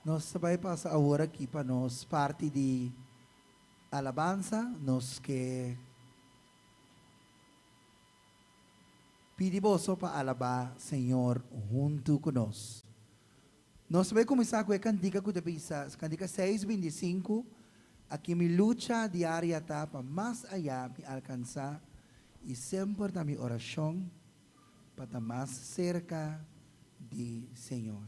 Nós vai passar agora aqui para nós parte de alabança, nós que pedimos para alabar Senhor junto conosco. Nós vamos começar com a cantiga que eu cantiga 6:25. Aqui minha luta diária está para mais allá me alcançar e sempre da minha oração para estar mais cerca de Senhor.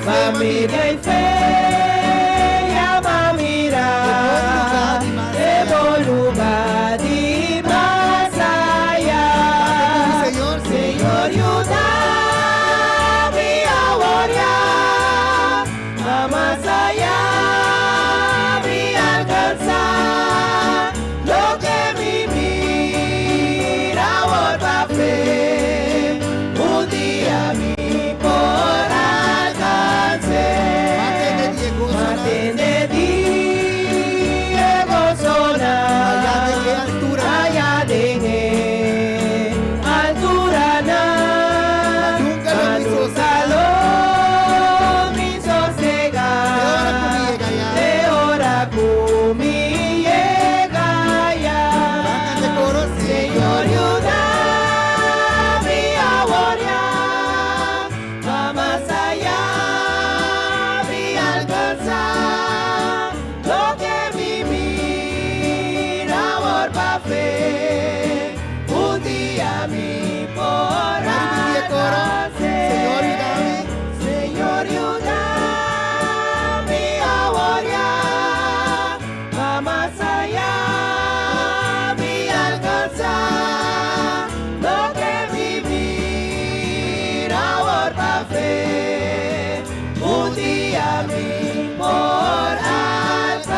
Familia y fe, llama mirar, de lugar y más allá. Señor, ayuda mi ahora, a más allá, mi alcanzar, lo que vivir ahora va fe, un día mi por Matende Diego Sona, allá de altura na, Salón mi sosega, de hora mi llega ya, Señor ayuda mi ahora, va más allá. Lo que vivir ahora fe, un día mi por alcanzar. Señor, ayuda mi ahora, va más allá, mi alcanzar. Lo que vivir ahora fe, un día mi por alcance.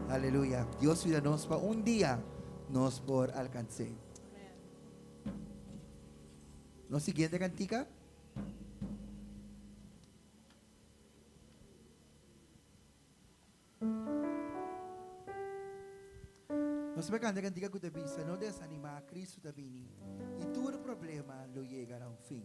Aleluya. Dios vida nos para un día nos por alcance. ¿No siguiente cantica? Nos va a cantar cantica que te visa, no desanima a Cristo te vini y todo problema lo llegará a un fin.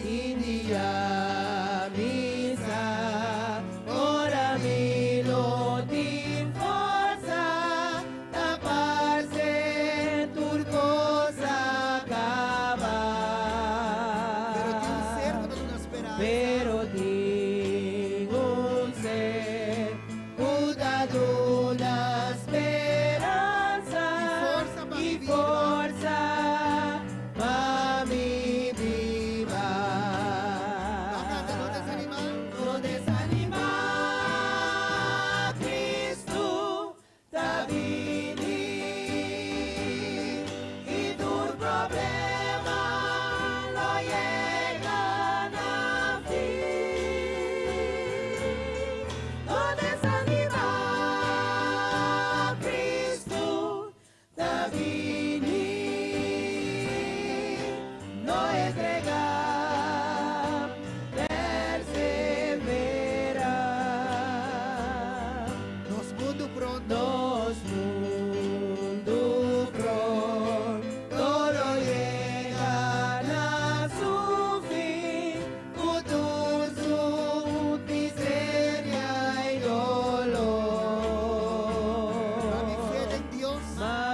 India misa, ora mi lotin forza, taparse turcosa acaba. Pero Pero tengo un ser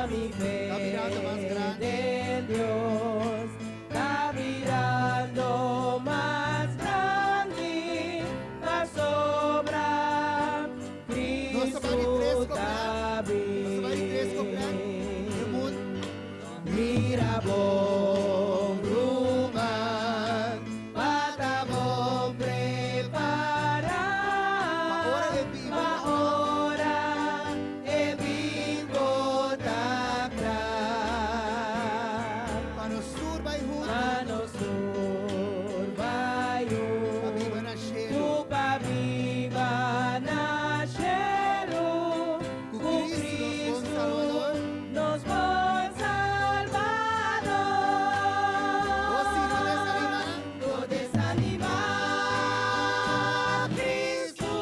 mi fe Está mirando más grande. en Dios, está mirando más grande, más sobra, Nossa Cristo Maria está Teresa Compran. Imut. Mira bom ruman, bata bom preparar, maora e bingo takrak. Panos sur by hood. Ano surbayo, Pabiba na shelo. tu pabiba na cielo, Cu cu Cristo nos Cristo nos bon Salvador. bon Salvador. O si no desanima. No desanimar, Cristo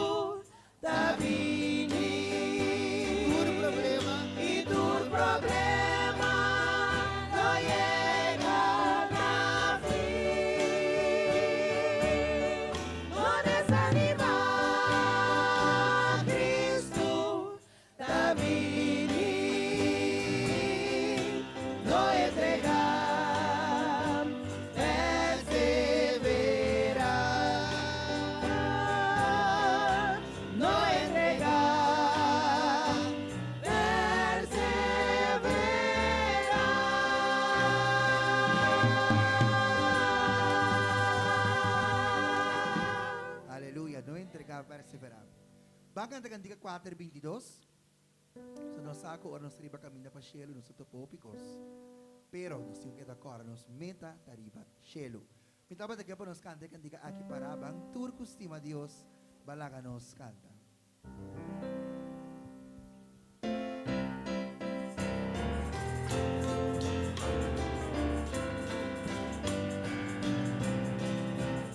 tá vindo. Puro problema. E tu problema não chega na fim. No desanimar, Cristo tá vindo. No entregar, perseverar. No entregar, perseverar. Aleluia, não entregar, perseverar. Bagan ta cantiga 4:22. So nós saco ora nós riba caminha para Shelo, nós utopópicos. Pero nós temos que dar cora, nós meta tariba Shelo. Mitaba ta kepo nós canta cantiga aqui parabang turco estima Dios, balaga nós canta.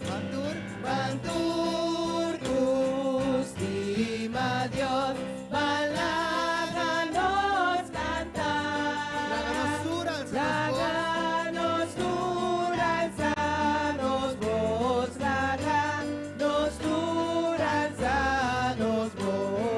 Bantur, Bantur estima Dios, baláganos cantar. Láganos sural sa Láganos duran sanos vos, láganos duran sanos vos.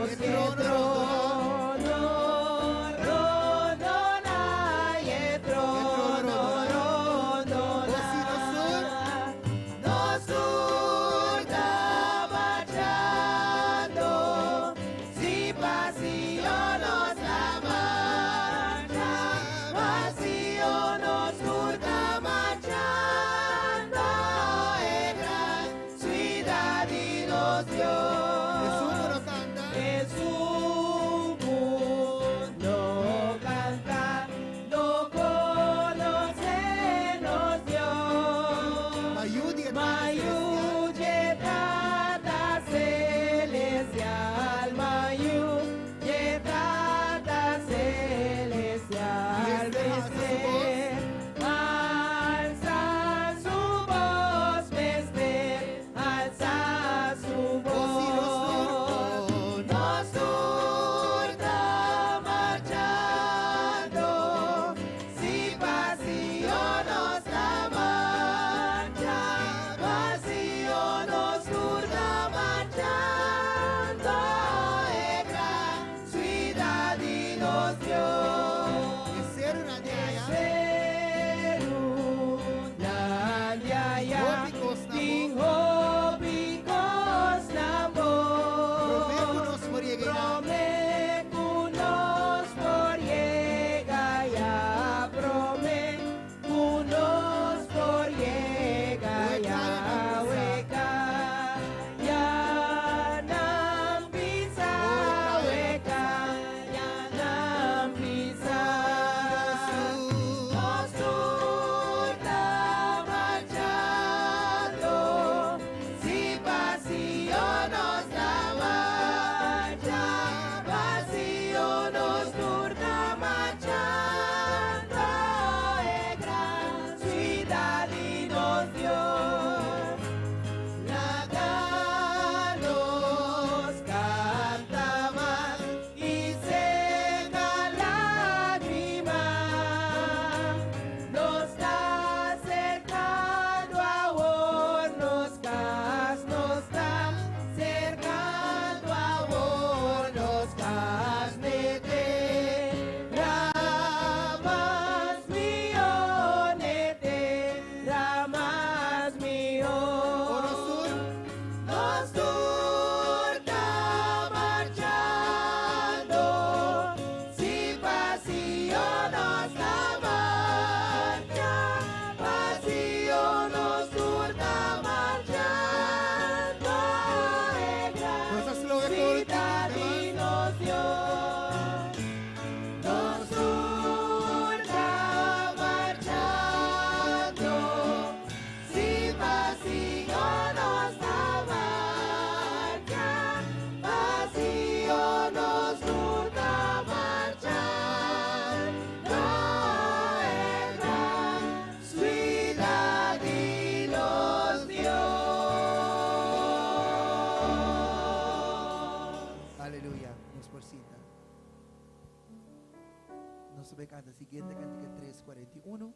voy a cantar la siguiente cántica 341.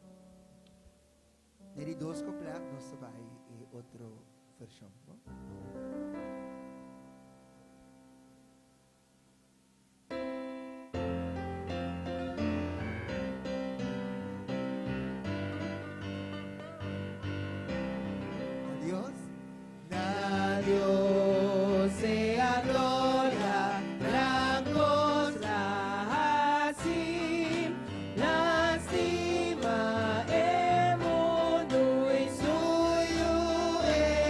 Neri dos coplat, no se va a otra versión. ¿No? Adiós. A Dios sea gloria, gran cosa así, lastima el mundo y suyo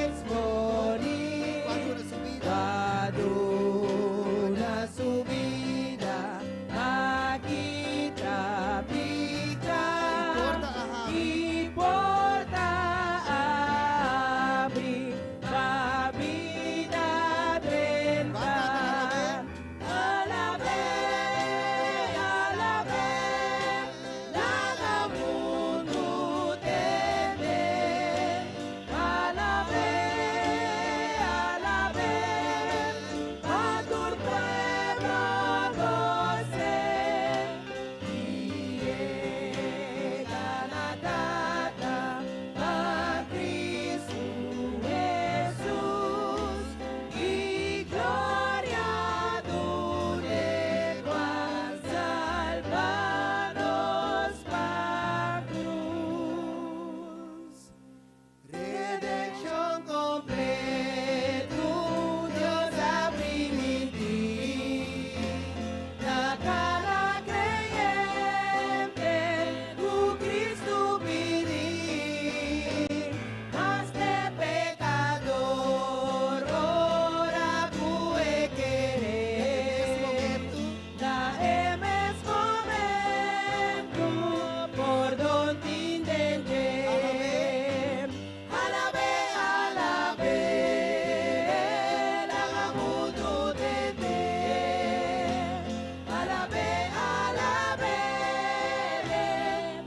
exporir. Paduna su vida, aquí trapica, importa abrir la vida renta. La mundo tende. A la vez, a tu pueblo goce. Y ganadata a Cristo Jesús y gloria dure cual salvanos pa cruz. Redemption completo, Dios abrimitir. La cara creyente, tu Cristo pedir. Hasta pecador, ora puede querer. Da emes momento, por donde entender. A la vez, la mundo tende. A la vez,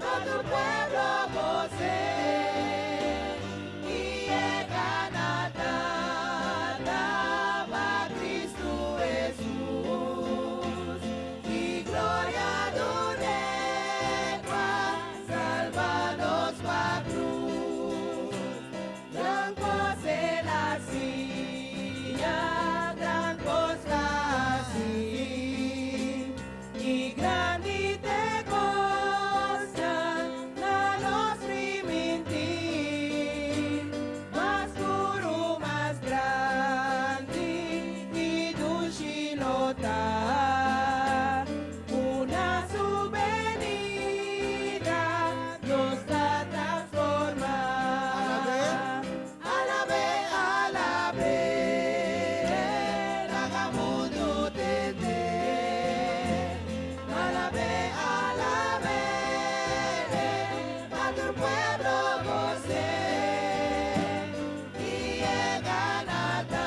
a tu pueblo goce. Y ganata, va Cristo Jesús. Y gloria dure, salvanos pa cruz. Gran cosa es la silla, gran cosa así. Y grande te costa, la nos primitir. Más puro, más grande, y dulcinota. Una su venida nos da transformar. A la vez, la mundo tende. A la vez, a tu pueblo goce. Y ganata,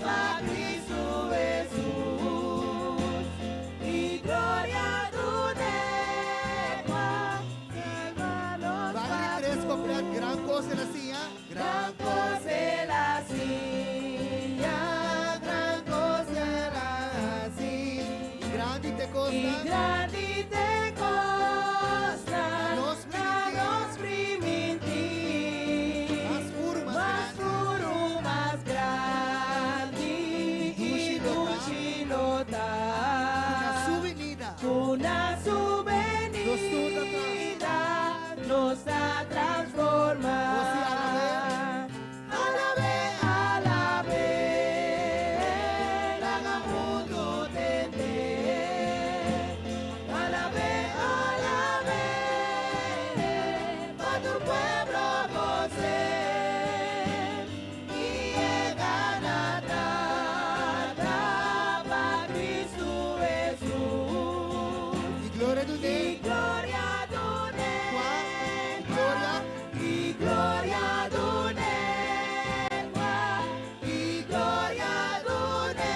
va Cristo Jesús. Y gloria dune, hermanos. Vale, tres coplat, gran cosa la silla. Gran cosa es la silla, gran cosa es la silla. Y grande te Y costa. grande te costa, Los los primitir. Más puro, Más puro, más grande, y dulcinota. Una subvenida. Una subvenida nos ha transformado. A la vez, la mundo tende. A la vez, pa' tu pueblo goce. Y ganata, va Cristo Jesús. Y gloria a tu Y Dios. gloria dune, Gloria. y gloria dune, y gloria dune,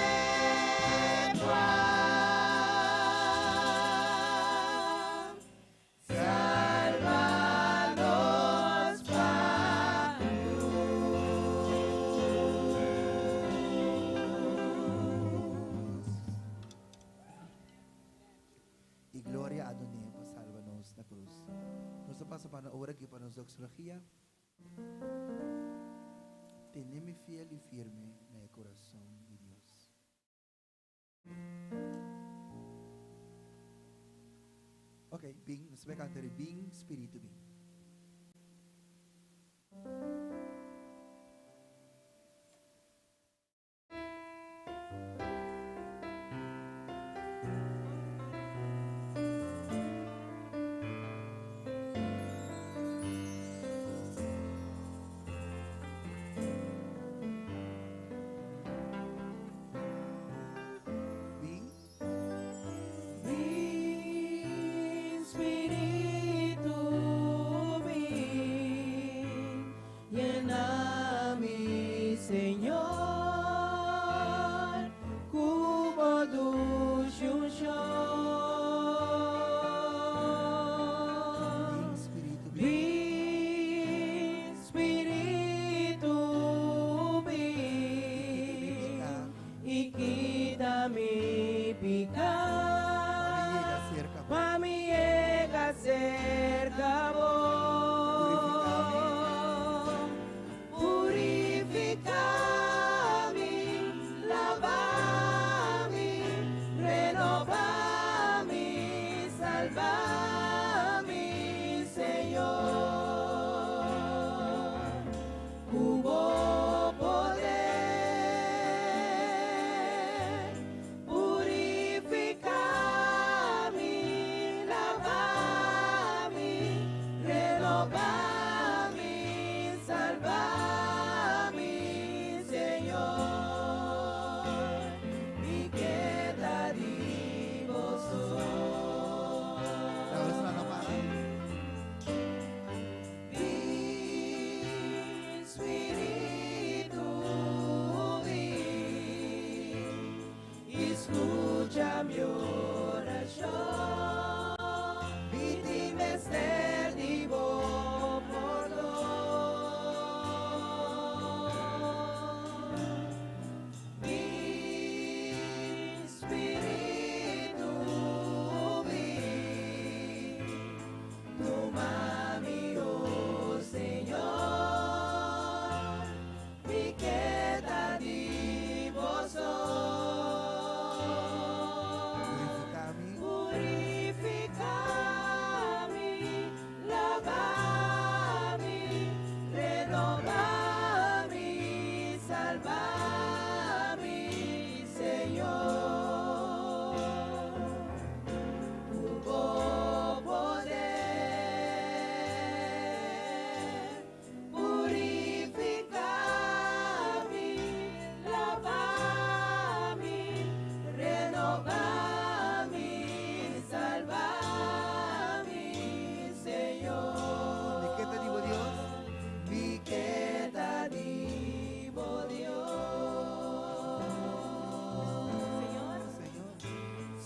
salvanos pa cruz. Y gloria a Doné, pues sálvanos na cruz. Nos pasa para ahora que para nos doxología. Teneme fiel y firme en el corazón de Dios. Ok, Bing, nos va a cantar Bing, Espíritu Bing. Bing, Ven, Espíritu, ven, llena mi Señor, como dulce Bing, unción. Espíritu Bing. Ven, Espíritu, ven, y quita mi Mami, llega pecado. cerca. Mami llega cerca vos. Purificame, lavame, renovame, salvame, Señor. Hubo poder, purificame, lavame, renovame, salvame, Señor. Y queda de vosotros. Ahora se la para. Espíritu, ven, escucha mi oración, víctima ser divo por Espíritu, ven, toma-me, oh Senhor, me queda de vosotros. Purificame. Purificame, lavame, renovame, salvame, Señor. Hubo poder, purificame, lavame, renovame, salvame, Señor. ¿De qué te digo, Dios? Mi queda divo Dios.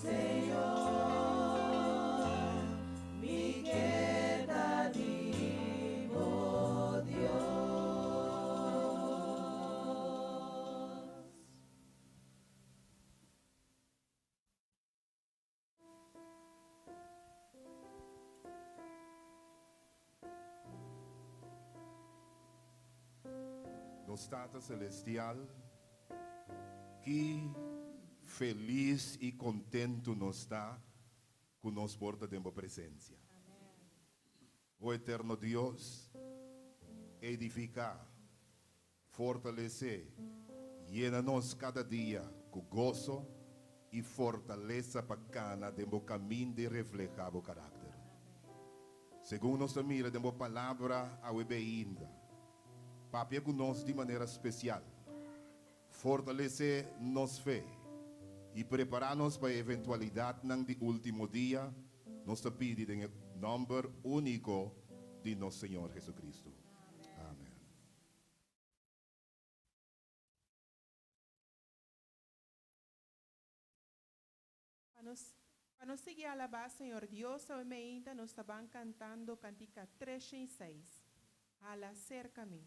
Señor. Señor, mi queda divo Dios. Nos Tata Celestial, que feliz e contento nos está que nos porta de uma presença. O eterno Deus, edificar, fortalecer, llena-nos cada dia com gozo e fortaleza bacana de um caminho de reflejar o caráter. Segundo nossa mira, de uma palavra ao ainda, papia conosco de maneira especial, fortalecer nos fé e preparar-nos para a eventualidade de último dia, nos pedimos em nome único de nosso Senhor Jesucristo. Amém. Para nos seguir a alabar, Senhor Deus, hoje ainda nós estamos cantando Cantica 3:6. Ala cerca-me.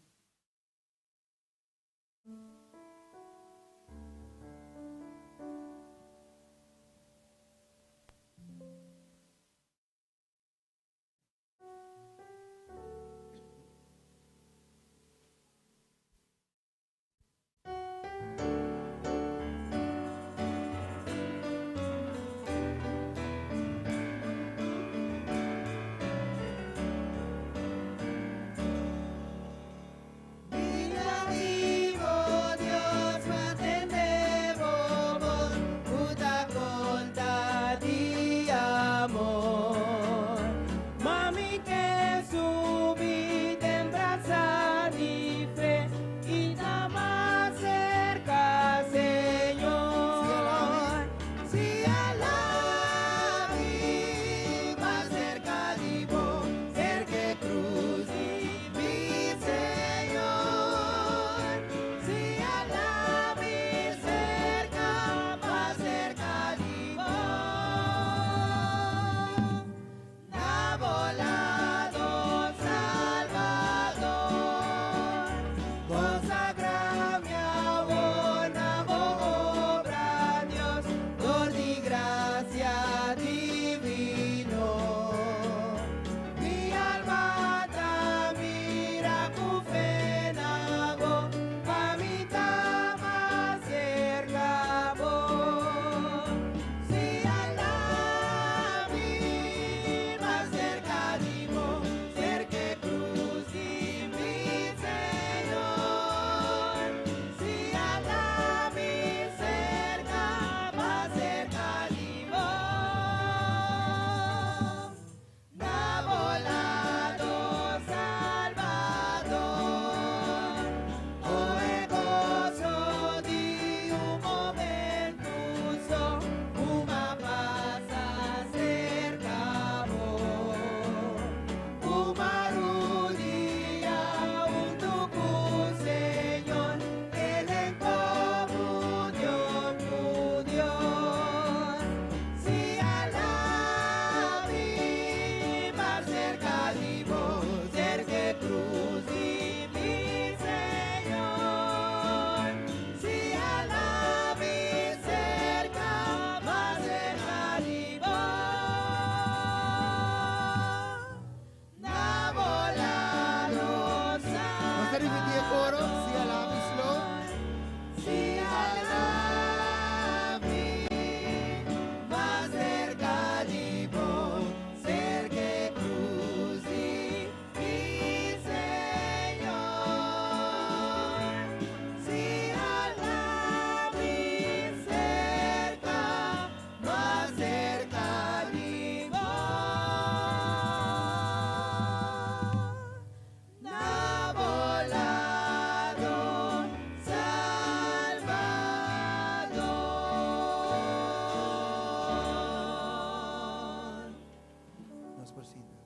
Pastorcita.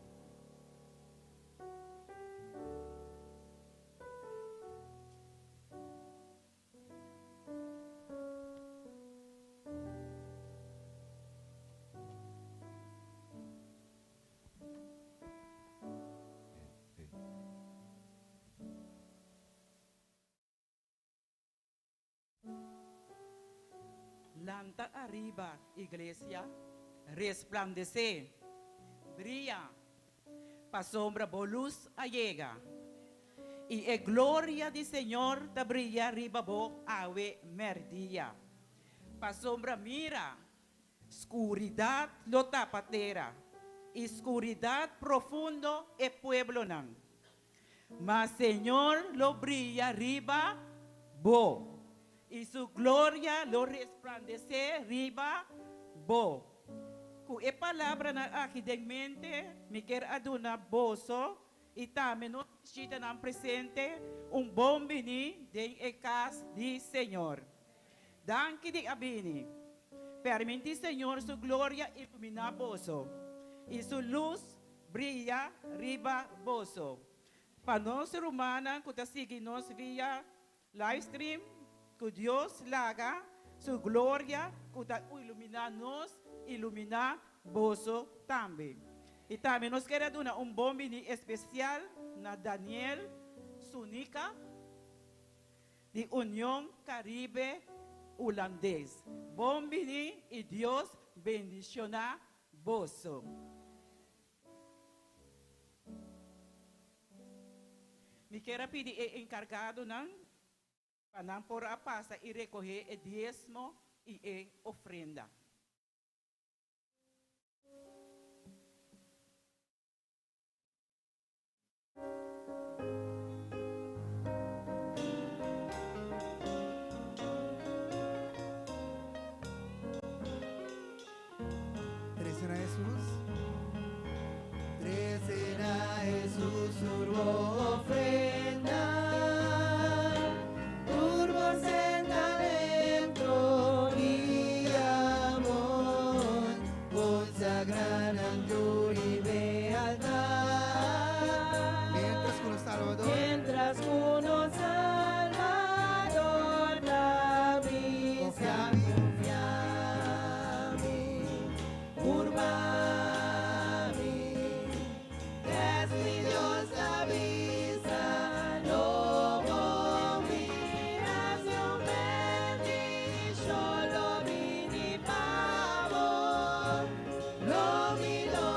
Lanta arriba, iglesia, resplandece, brilla, pa sombra bolus allega. Y a gloria del Señor te brilla arriba bo ave merdilla. Pa sombra mira, oscuridad lo tapatera, oscuridad profundo e pueblo nan. Mas Señor lo brilla arriba bo. Y su gloria lo resplandece arriba bo. Kung e palabra na aking mente, me quer aduna boso, e também no chita ng presente, bom bini den e cas di Senhor. Danke di abini. Permite, Senhor, su gloria ilumina boso. Y su luz brilla riba boso. Panos rumana, kuta sige nos via live stream, que Dios laga su gloria, que ilumina nos, ilumina boso también. Y también nos queda dar bom bini especial na Daniel Sunica de Unión Caribe Holandés. Bom bini y Dios bendiciona boso. Me quero pedir encargado para por a passa e recolher o diezmo e a ofrenda. Trecena Jesús. Trecena Jesús urbo ofrenda, urbo sentamento y amor, consagran anturibe altar. Mientras con los Salvador. Mientras uno Salvador la misa confiami, urbami, es mi Dios la visa, lo combinación bendicho, lo vini pavo, lo milo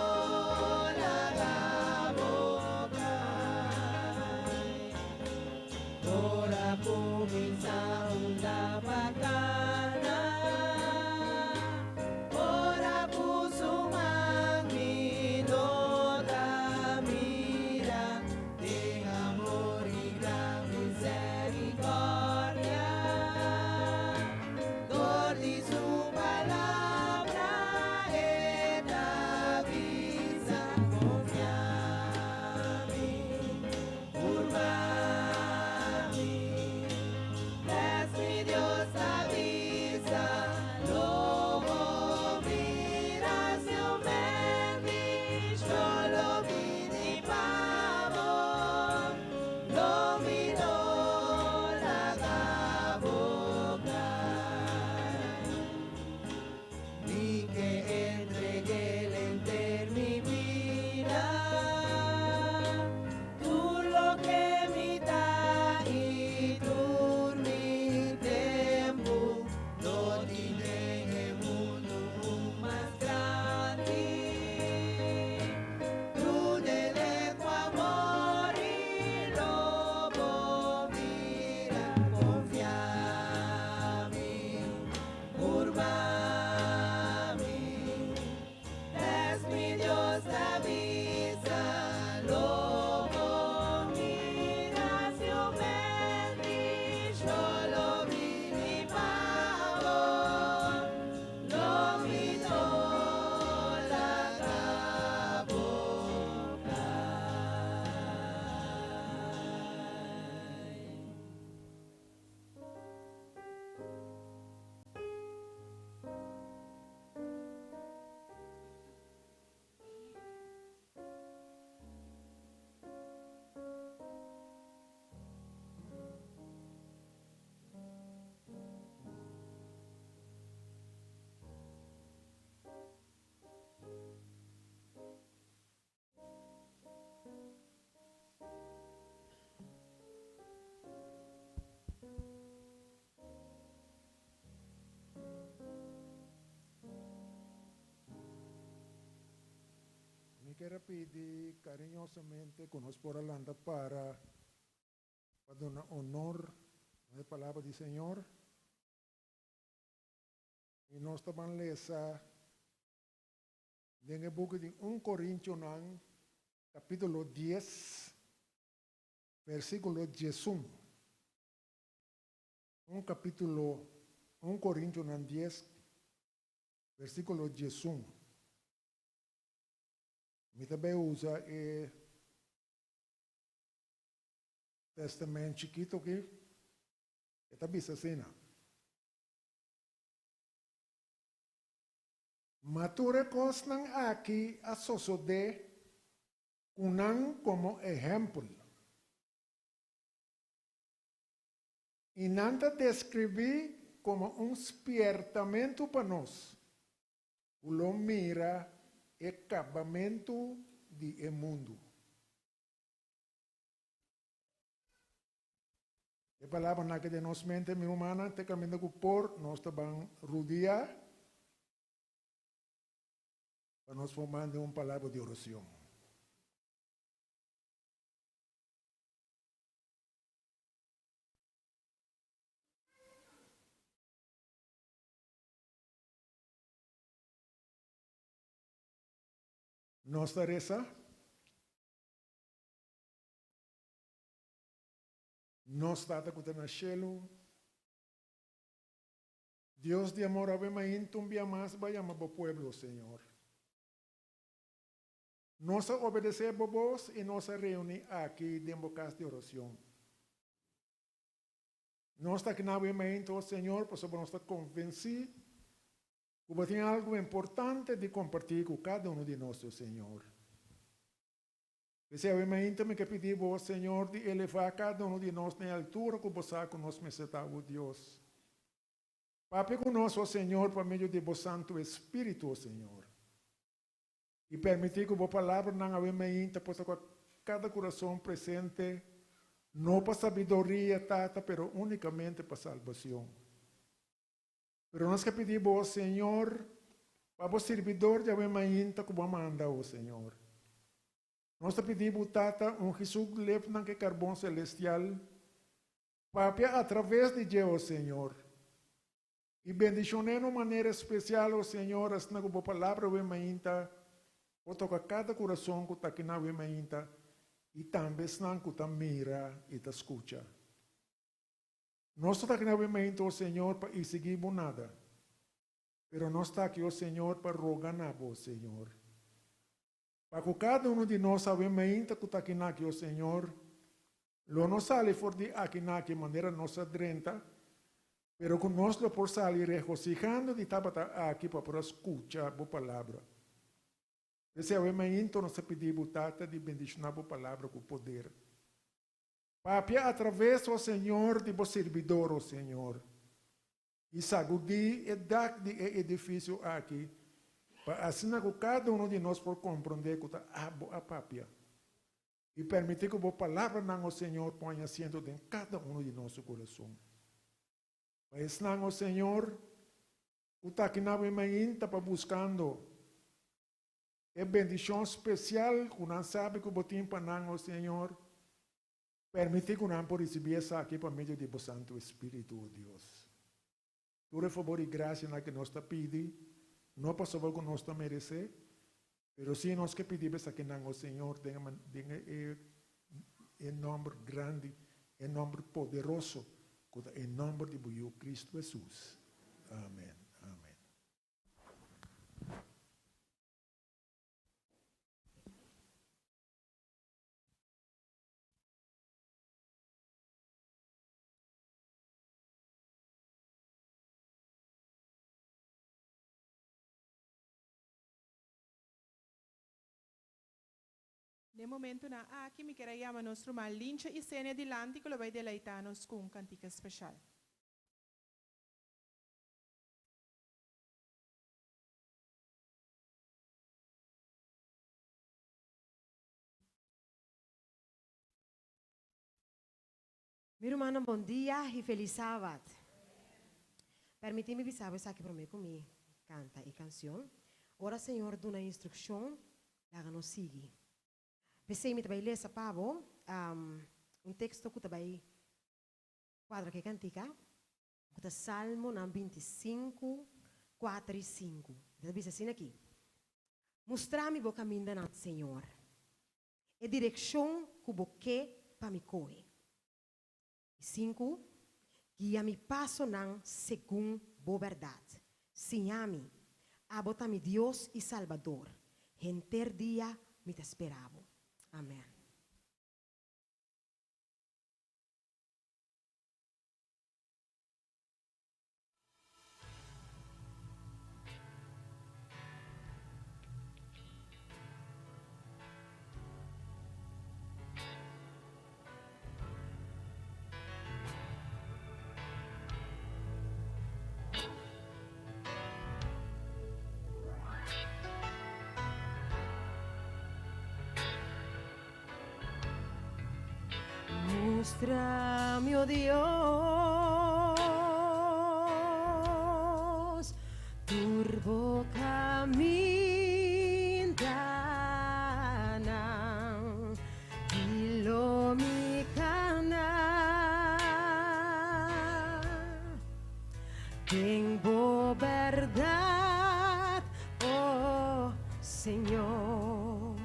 quero pedir carinhosamente conosco por Alanda para dar honor à palavra do Senhor. E nós também lemos no book de 1 Coríntios, capítulo 10, versículo 11. Capítulo 1 Coríntios 10, versículo 11. Me também usa o testamento chiquito aqui. Está bisa assim. Mature cosnan aqui a sosode unang como exemplo. E nada descrevi como despertamento para nós. O lo mira e acabamento do mundo. A palavra na que de nós mente, minha humana, te caminho por nós também rodear, para nós formando uma palavra de oração. Nossa reza, nós tata que na cielo, Deus de amor ave mais tumbia mais vayamos para o pueblo, Senhor. Nós obedecemos a vos e nós reunimos aqui dentro da casa de oração. Nós está aqui na movimento, Senhor, para nós estar convencidos que tem algo importante de compartilhar com cada um de nós, Senhor. Esse movimento me que pedimos, Senhor, de elevar cada um de nós na altura que você conosco necessitamos, Deus. Papai conosco, Senhor, por meio de vos Santo Espírito, Senhor. E permitir que a palavra não movimento possa cada coração presente, não para sabedoria, tata, pero unicamente para salvação. Pero nós que pedimos, Senhor, para o servidor de movimento que vamos mandar, Senhor. Nós te pedimos, tata, Jesus leve que carbono celestial, papai, através de Deus, Senhor. E bendicionando de uma maneira especial, Senhor, assim que a palavra movimento vou tocar cada coração que está aqui na movimento e também senão que está mira e está escuta. Nós estamos aqui na movimento, Senhor, para seguir nada. Mas nós estamos aqui, Senhor, para rogar na voz, Senhor. Para que cada um de nós, movimento que está aqui, Senhor, não sale fora de aqui de maneira nossa drenta, mas que nós lo por sair regocijando de estar aqui para escutar a palavra. Esse movimento nós pedimos de bendicionar a palavra com poder. Papai, através do Senhor, de vos servidor, o Senhor, e sacudir e dar de edifício aqui, para assim que cada um de nós por compreender que está a papai. E permitir que a palavra não, o Senhor, ponha assento em cada um de nosso coração. Mas não, o Senhor, o está aqui na movimento para buscando é bendição especial que não sabe que o botim para não, Senhor. Permite que não por receber essa aqui por meio do Santo Espírito, Deus. Por favor e graça na que nós te pedi, não para saber que nós te merecer, mas sim nós que pedimos aqui não, Senhor, tenha em nome grande, em nome poderoso, em nome de Cristo Jesus. Amém. Nel momento na aqui mi chiediamo nostro mal lince e sene di lanti che lo vai deleitanos con un cantica speciale. Meu irmão, bom dia e feliz sábado. Permite-me avisar aqui para mim comigo, canta e canção. Ora, Senhor, dá uma instrução Laga nos sigue. Pensei me também ler sa pavo, texto que também quadra que cantica, que Salmo 25, 4 e 5. Diz assim aqui. Mostrar-me o caminho do Senhor. E direção que o que para me correr. 5. Guia-me passo não segundo a verdade. Sinha-me, abota-me Deus e Salvador. Enter dia me te esperava. Amém. Mostra-me, oh Deus, turbo caminho não, quilomicana, tenho verdade, oh Senhor.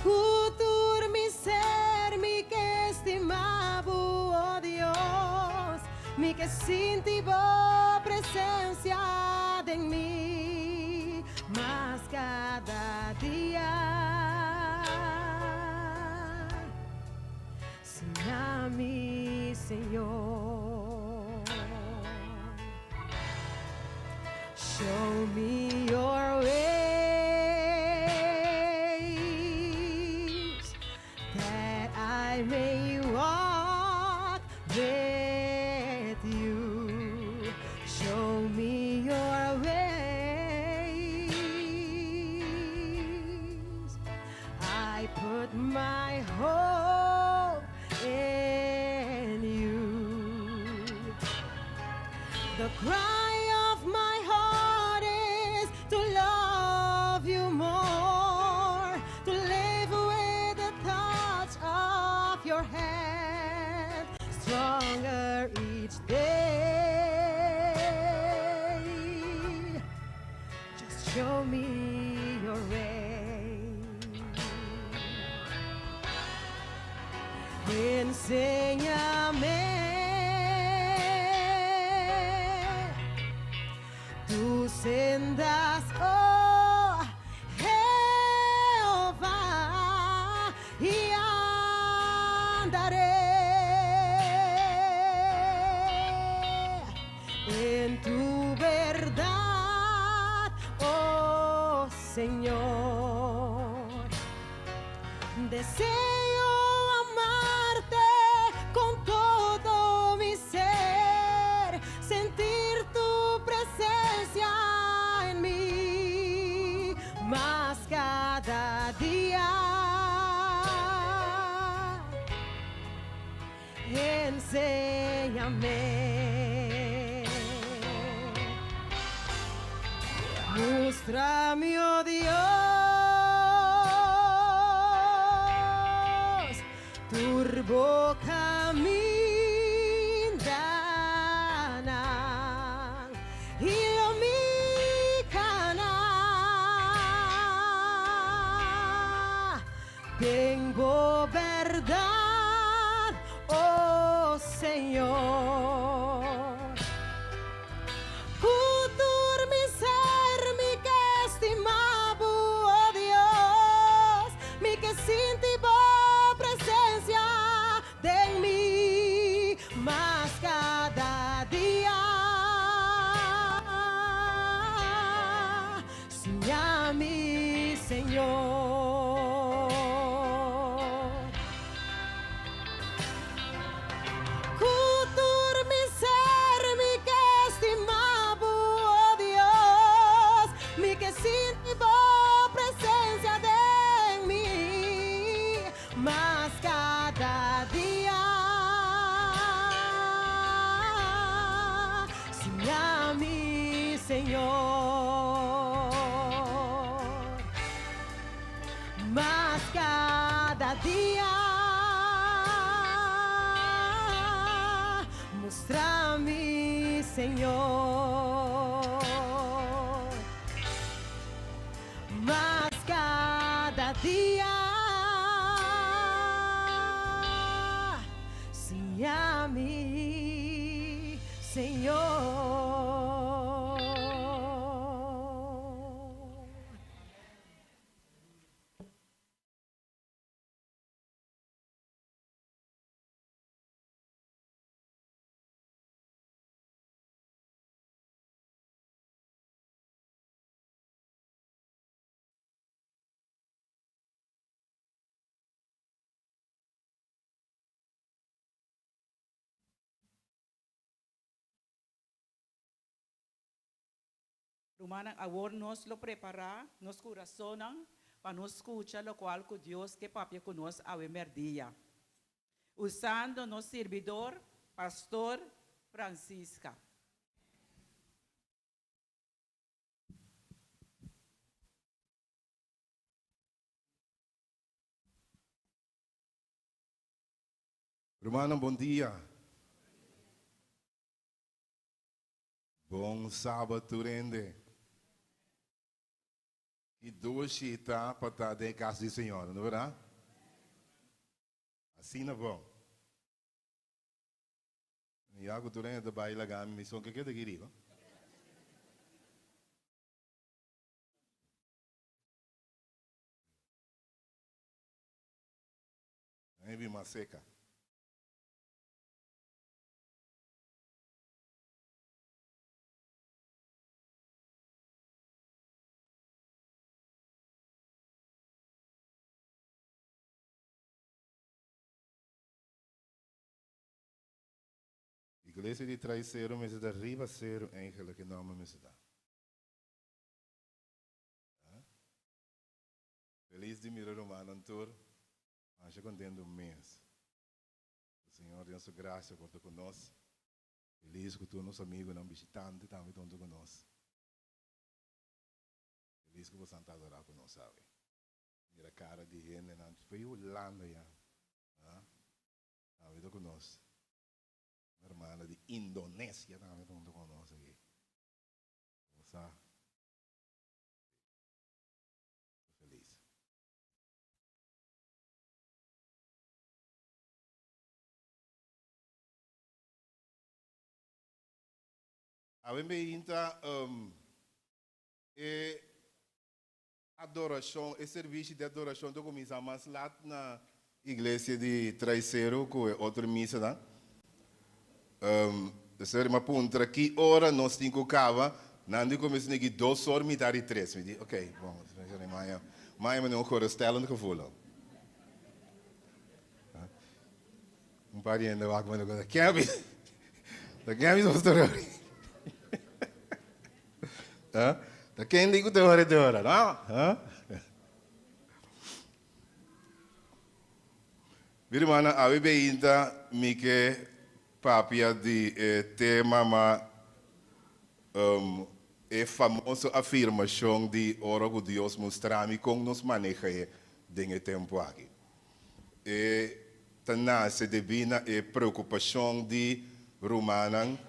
Cultur mi ser, mi que estimavo, oh Dios, mi que sinti vo presencia de mí, más cada día. Señor mi Señor, show me your way. I may walk with you. Show me your ways. I put my hope in you. The cry of my heart is to love you more, to live with the touch of your hand, stronger each day. Just show me your way. Enséñame tus sendas, oh Jehová, y andaré en tu verdad, oh Señor. Deseo amarte con todo mi ser, sentir tu presencia en mí, más cada día. Enséñame, muéstrame, oh Dios, turbo camindan y lo mi cana. Tengo verdad, oh Señor. Cultur mi ser, mi que estimavo, oh Dios, mi que sinti vo presencia de mí, más cada día. Señor mi Señor. Cultur mi ser, mi que estimavo, oh Dios, mi que sinti vo presencia de mí, más cada día. Señor mi Señor. cada día. Muéstrame, Señor, más cada día. Sí a mí, Señor. Rumana, agora nós lo preparar, nos coração, para nos escutar lo qual que Deus que papia conosco ao emerdia. Usando nosso servidor, pastor Francisca. Romana, bom dia. Bom sábado, rende. E duas chitas para estar dentro da casa do Senhor, não é verdade? Assim não é bom. E algo tu rende vai lá, me missão que é daqui, digo. Aí vi uma seca. Igreja de Traiceiro, me se dá riba ser ángel que não me se dá. Feliz de mirar o mano antor, acho contente um mês. O Senhor tem a sua graça por estar conosco. Feliz que tu nosso amigo não visitante também estão conosco. Feliz que você está adorar conosco, sabe? Mira a cara de gente, não foi Holanda já. Está vindo conosco. Uma irmã de Indonésia também estão conosco aqui. Você feliz. A mim entra adoração, o serviço de adoração do começa mais lá na igreja de Traiceiro, que é outra missa, né? Sério, mas punta que hora nós temos cava, não começa aqui 2 horas, me dá 3. Me diz, ok, bom, mas não corre estela no que fula. Pariente vai comer coisa. Quem é isso? Quem é isso, pastor? Da quem digo de hora, não? Minha irmã, a bebê ainda me que papia de tema, mas é famosa afirmação de ora que Deus mostra-me como nos maneja nesse tempo aqui. Nasce divina e preocupação de romana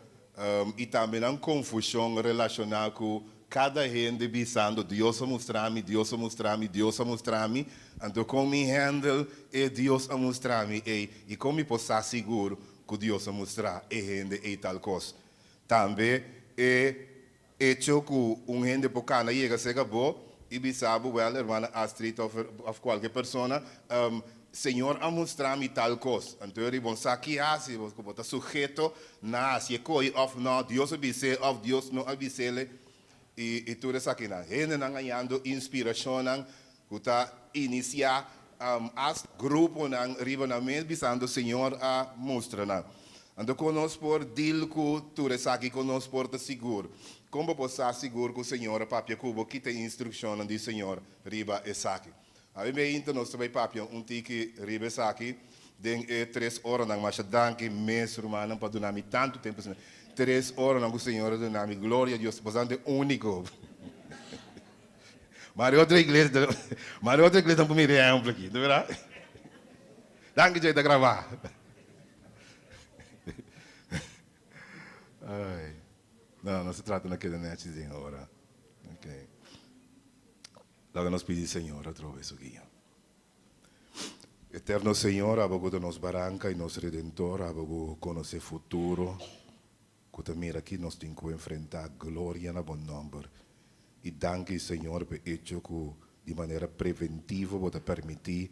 e também a confusão relacionada com cada gente pensando Deus a mostrar-me, Deus a mostrar-me, Deus a mostrar-me. Então como me handle é Deus a mostrar-me e como me posso estar seguro que Deus a mostrar e gente e tal coisa. Também é hecho que gente bocana chega a ser bom e pensava, well, irmã Astrid ou qualquer pessoa, Senhor a mostrar-me tal coisa. Então, ele vai aqui, se você está sujeito, se é coi, ou não, Deus avise, ou Deus não avise, e tudo isso aqui. Ele está ganhando inspiração, que está iniciar as grupos, riba na mente, pensando o Senhor a mostrar. Então, conosco por deal que tudo isso aqui, conosco por seguro. Como posso estar seguro que o Senhor, papai, que tem instrução do Senhor, riba esse aqui. A mim então nós também papiam tique ribes aqui, den 3 horas não mas danke mês romano para donar-me tanto tempo, 3 horas não o Senhor donar-me glória a Deus, bastante único. Mas outra igreja não me exemplo aqui, não é verdade? Danke, Jay, da gravar. Ai. Não se trata daquele netzinho agora. Ok. Logo nós pedimos, Senhor, através do guia. Eterno Senhor, abogo de nos barranca e nos redentor, abogo conhecer o futuro. Que mira aqui nós temos que enfrentar glória na bom nome. E danke, Senhor, por hecho que de maneira preventiva você permitir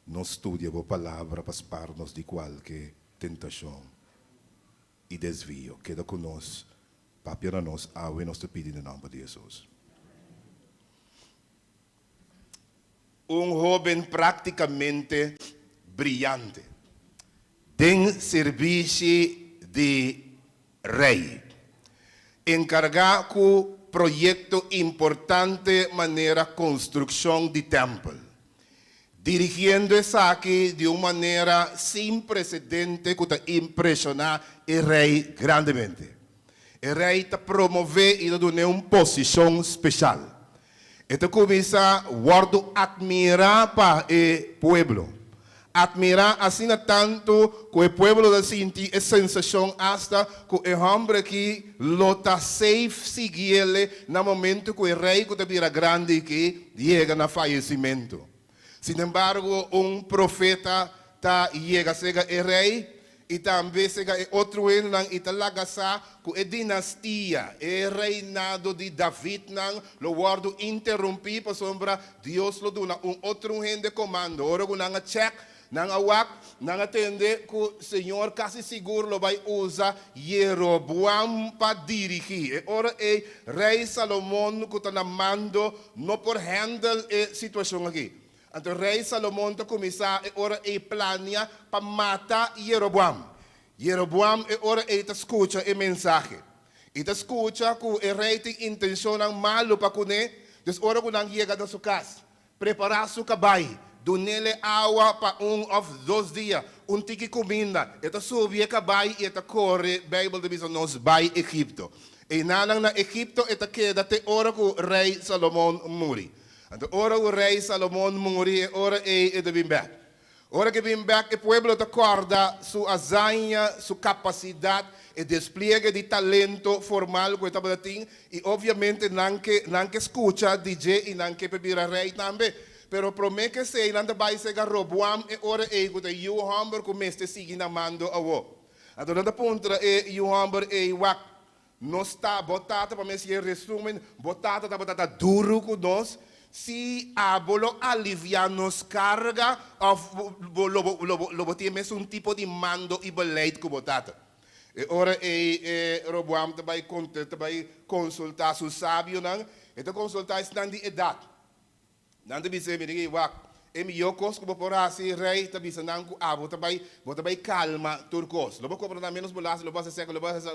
nos estudar a palavra para esparnos de qualquer tentação e desvio. Queda conosco, papi na nós, e nós te pedimos em nome de Jesus. Jovem praticamente brilhante, tem serviço de rei, encargado com projeto importante maneira construção de templo, dirigindo essa aqui de uma maneira sem precedente que te impressiona o rei grandemente. O rei te promove e te dá uma posição especial. Então começa a admirar para o povo. Admirar assim tanto que o povo sente a sensação hasta que o homem que lota safe seguir no momento que o rei que vira grande que chega no falecimento. Sin embargo, profeta chega o rei e também chega outro ano e talagasa que a dinastia, o reinado de David lo guardo interrompido para sombra Deus lo dá outro rei de comando. Ora que não check não atende que o Senhor quase seguro lo vai usar Jeroboam para dirigir. Ora o rei Salomão que está na mando não por handle a situação aqui. Então o rei Salomão começa a planear para matar Jeroboam. Jeroboam escuta a mensagem. E escuta que o rei tem intenção malo para comer. Então ora que não chega na sua casa, preparar seu cabelo, dar-lhe água para 1 ou 2 dias, tique comida. Eta subir cabelo e eta corre, a Bíblia diz nos vai Egipto. E na Egipto eta queda até hora que o rei Salomão morre. Então, ora o rei Salomão morre, ora ele vem back. Ora que vem back, o povo acorda sua azanha, sua capacidade e despliegue de talento formal que estava tendo. E, obviamente, não que escuta DJ e não que bebira rei também. Pero promete que se não vai ser Roboam e ora ele que o homem começa a seguir na mando a o. Então, na ponta o homem e o não está botado para me resumen, botado duro com nós. Se abolo aliviar nos carga, lo temos tipo de mando e beleid que botata. E ora Roboam vai consultar seu sábio, e consultar esta de idade. Não te dizer me diga, é melhor coisa que por assim rei, te dizer não que vai calma turcos. Lo vou comprar menos bolas, lo vou fazer seco, lo vou fazer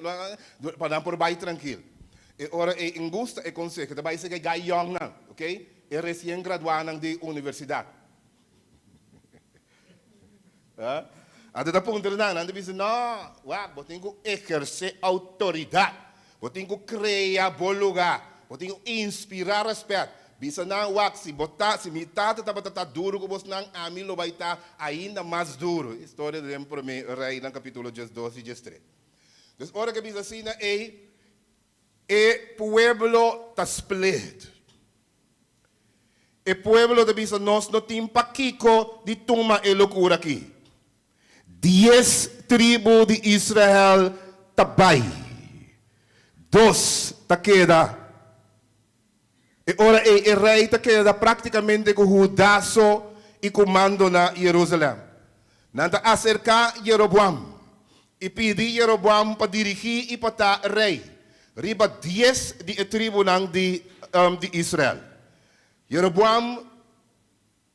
para dar por baixo tranquilo. E ora ingusta e conselho, que vai ser que gai young não, ok? É recém-graduado de universidade. Até da ponta não diz não, eu tenho que exercer autoridade, eu tenho que criar bom lugar, eu tenho que inspirar respeito. Bisa não, se me tá duro, que você não, a mim lo vai estar ainda mais duro. História de para mim, rei no capítulo 12 e 13. Então, ora que bisa assim, o pueblo está split. O pueblo de Bisa nós não tem paquico de toma e loucura aqui. 10 tribos de Israel tabai. 2 ta queda. E ora o rei ta queda praticamente com o daço e comando na Jerusalém. Nanta acercar Jeroboam. E pedir Jeroboam para dirigir e para estar rei. Riba 10 de tribo de Israel. Jeroboam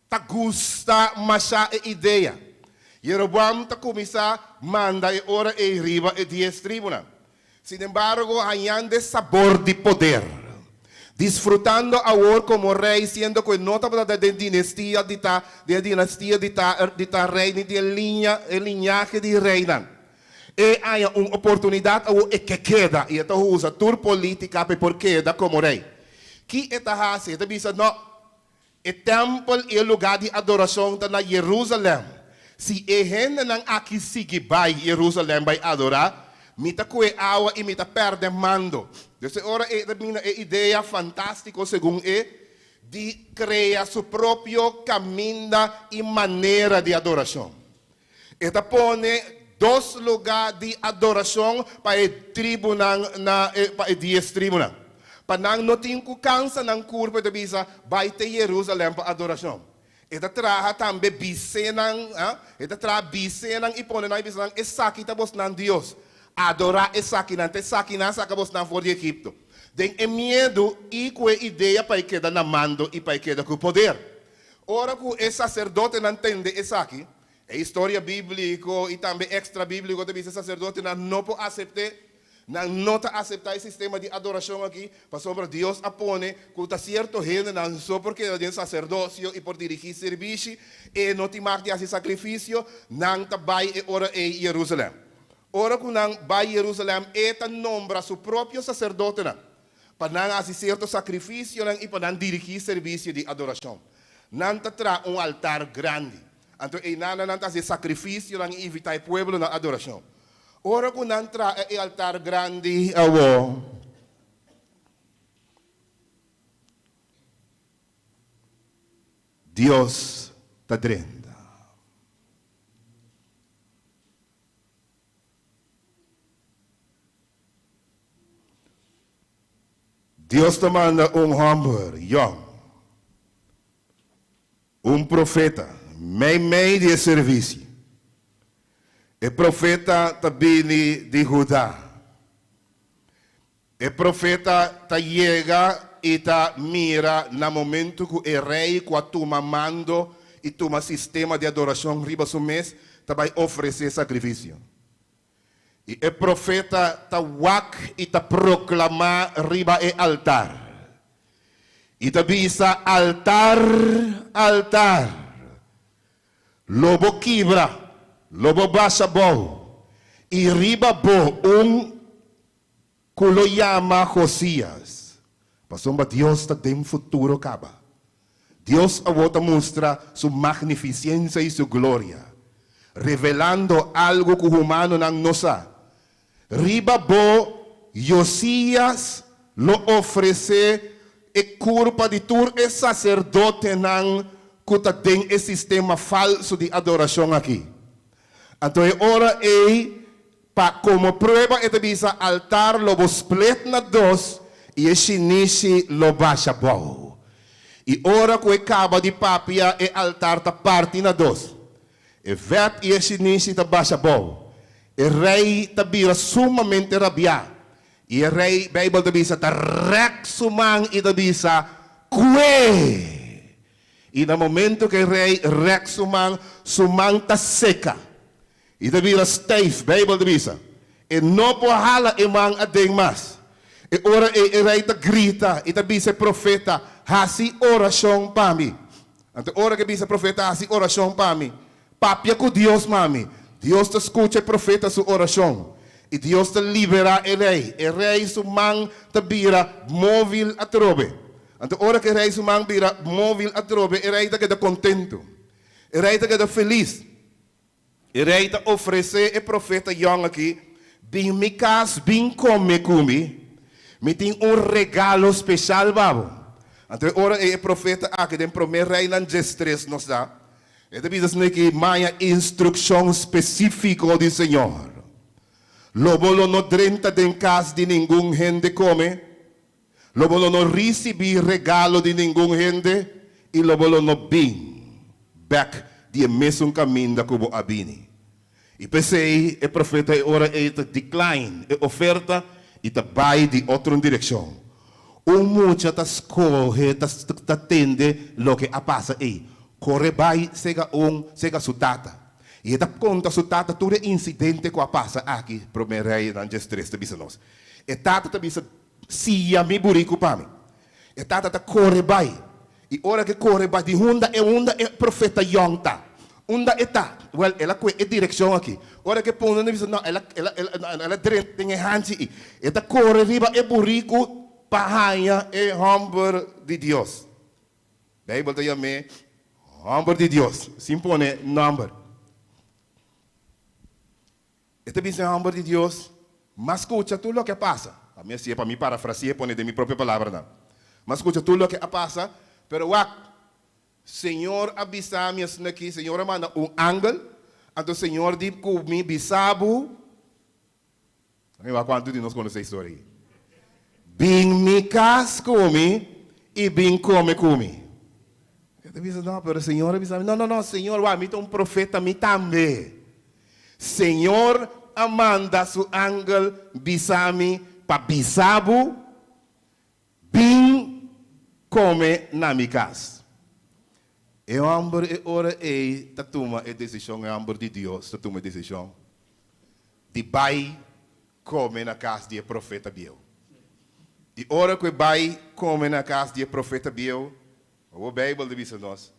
ta gusta masa a ideia. Jeroboam ta começa a mandar e ora e riba e 10 tribunal. Sin embargo, hallando sabor de poder. Disfrutando ahora como rei, siendo que no estaba de dinastía de ta rei, ni de linaje de reina. E há uma oportunidade que queda, e então usa toda política para queda como rei. Que está assim? Está dizendo, não, o templo e o lugar de adoração está na Jerusalém. se a gente não aqui sigue vai Jerusalém vai adorar, mita kue awa e mita perde mando. Então, ora é ideia fantástica, segundo de criar seu próprio caminho e maneira de adoração. Esta põe dois lugares de adoração para a tribo para 10 tribos. Para não ter cansa na curva de visa, vai ter Jerusalém para adoração. Esta traha também bisenang, esta traha bisenang e põe na bisenang esaki tabos nan Deus. Adorar esaki nante saki na sakabos nan for de Egipto. Den é medo e com a ideia para que na mando e para que com o poder. Ora que o sacerdote não entende esaki. É história bíblica e também extra bíblico de que sacerdote não pode aceitar, não aceitar o sistema de adoração aqui, para sobre Deus apone, que está certo gente não só porque é um sacerdócio e por dirigir serviço e não te marca esse sacrifício, não está vai e ora em Jerusalém. Ora que não vai Jerusalém eta nombra seu próprio sacerdote para não fazer certo sacrifício e para não dirigir serviço de adoração. Não está altar grande. Então, não fazer sacrifício e invitar o povo na adoração. Ora que não entra o altar grande, Deus está dentro. Deus te manda homem, young, profeta. Meio de serviço. O profeta também de Judá. O profeta chega e mira no momento que o rei toma mando e toma sistema de adoração riba do mês, vai oferecer sacrifício. E o profeta wak e proclama riba o altar. E bisa altar, altar. Lobo quebra, lobo baixa bom, e riba bom culoyama Josias. Pasomba Deus está tem futuro acaba. Deus a volta mostra sua magnificência e sua glória, revelando algo que o humano não sabe. Riba bom, Josias lo oferece e culpa de tur e sacerdote não que tem esse sistema falso de adoração aqui. Então, ora como prova, é de altar lobo split na dos e esse nishi lo baixa bom. E ora que acaba de papia e altar ta parte na dos. E vet e esse nishi ta baixa bom. E rei ta vira sumamente rabiado. E o rei, Bible ta bisa ta rek sumang e ta bisa kue. E no momento que o rei rex sumang está seca. E devia steve, Bible devia. E não pode hala e man a den mas. E ora o rei grita, e devia profeta, hasi oração para mim. Então, ora que devia profeta, hasi oração para mim. Papia com Deus, mami. Deus te escuta o profeta sua oração. E Deus te libera o rei. O rei sumang te vira móvel a trobe. Então, ora que o rei sumang vira móvel a trobe, o rei está contento. O rei está feliz. O rei está oferecer o profeta young aqui, bem me casa, bem come, me tem regalo especial, babo. Então, ora o profeta aqui, tem primeiro rei não gestres nos dá. Ele diz que maya instrução específica do Senhor. Lobo não drenta de casa de nenhum gente come. Lobo não recebi regalo de nenhum gente e lobo não bem back de mesmo caminho da cubo abini. E pensei, o profeta ora decline a oferta e vai de outra direção. Muita ta escorre, ta tende lo que passa aí. Corre vai chega sutata. E ta conta sutata todo incidente que passa aqui, primeiro rei não gestres de bisanos. E tata ta bisa sia mi burico para mim. E tata ta corre vai. E ora que corre vai de hunda é profeta yonta. Hunda eta. Well, ela é direção aqui. Ora que põe na visão, não, ela tem hansi. E ta corre riba é burico pahanha é humber de Deus. Bible te chama humber de Deus. Simpone number. Este dice hombre de Dios, mas escucha tú lo que pasa. A mí sí, para mí parafrasear, pone de mi propia palabra. ¿No? Mas escucha tú lo que pasa, pero Señor avisa-me aqui, Senhor manda ángel, então o Senhor diz comigo, bisabo, quanto de nós conhecemos a história aí? Bem me casa comigo e bem come comigo. Eu disse, não, pero o Senhor avisa-me, não, Senhor, me tem profeta, me também. Senhor manda seu ángel, bisame, para bisabo, bem come na minha casa. E o homem ora toma a decisão, é o homem de Deus, toma a decisão. De vai comer na casa do profeta Biel. E ora que vai comer na casa do profeta Biel, a Bíblia diz a nós,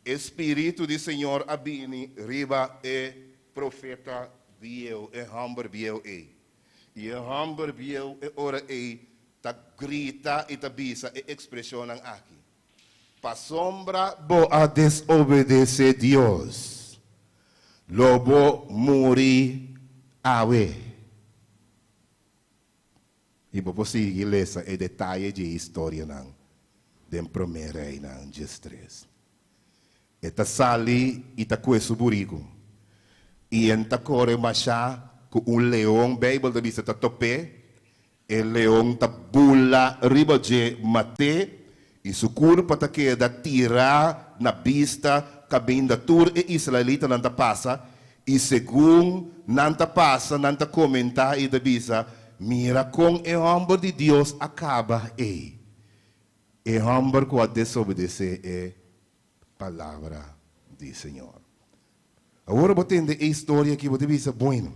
Espírito do Senhor abine riba e profeta Biel, e homem Biel E o homem Biel ora ta grita e ta bisa e expressão aqui. Pa sombra bo a desobedecer Deus. Lobo muri awe. E vou seguir essa e detalhe de história não. Den primeira rei não de stress. Eta sali ita queso burigo. E enta corre machá com leão, Bíblia diz ta tope. E leão ta bula riba de mate. E su corpo ta queda tirar na vista cabinda tur e israelita não ta passa. E segundo não ta passa, não ta comentar e da visa, mira com o homem de Deus acaba e homem que a desobedecer é palavra do Senhor. Agora vou entender a história que vou te dizer, bueno.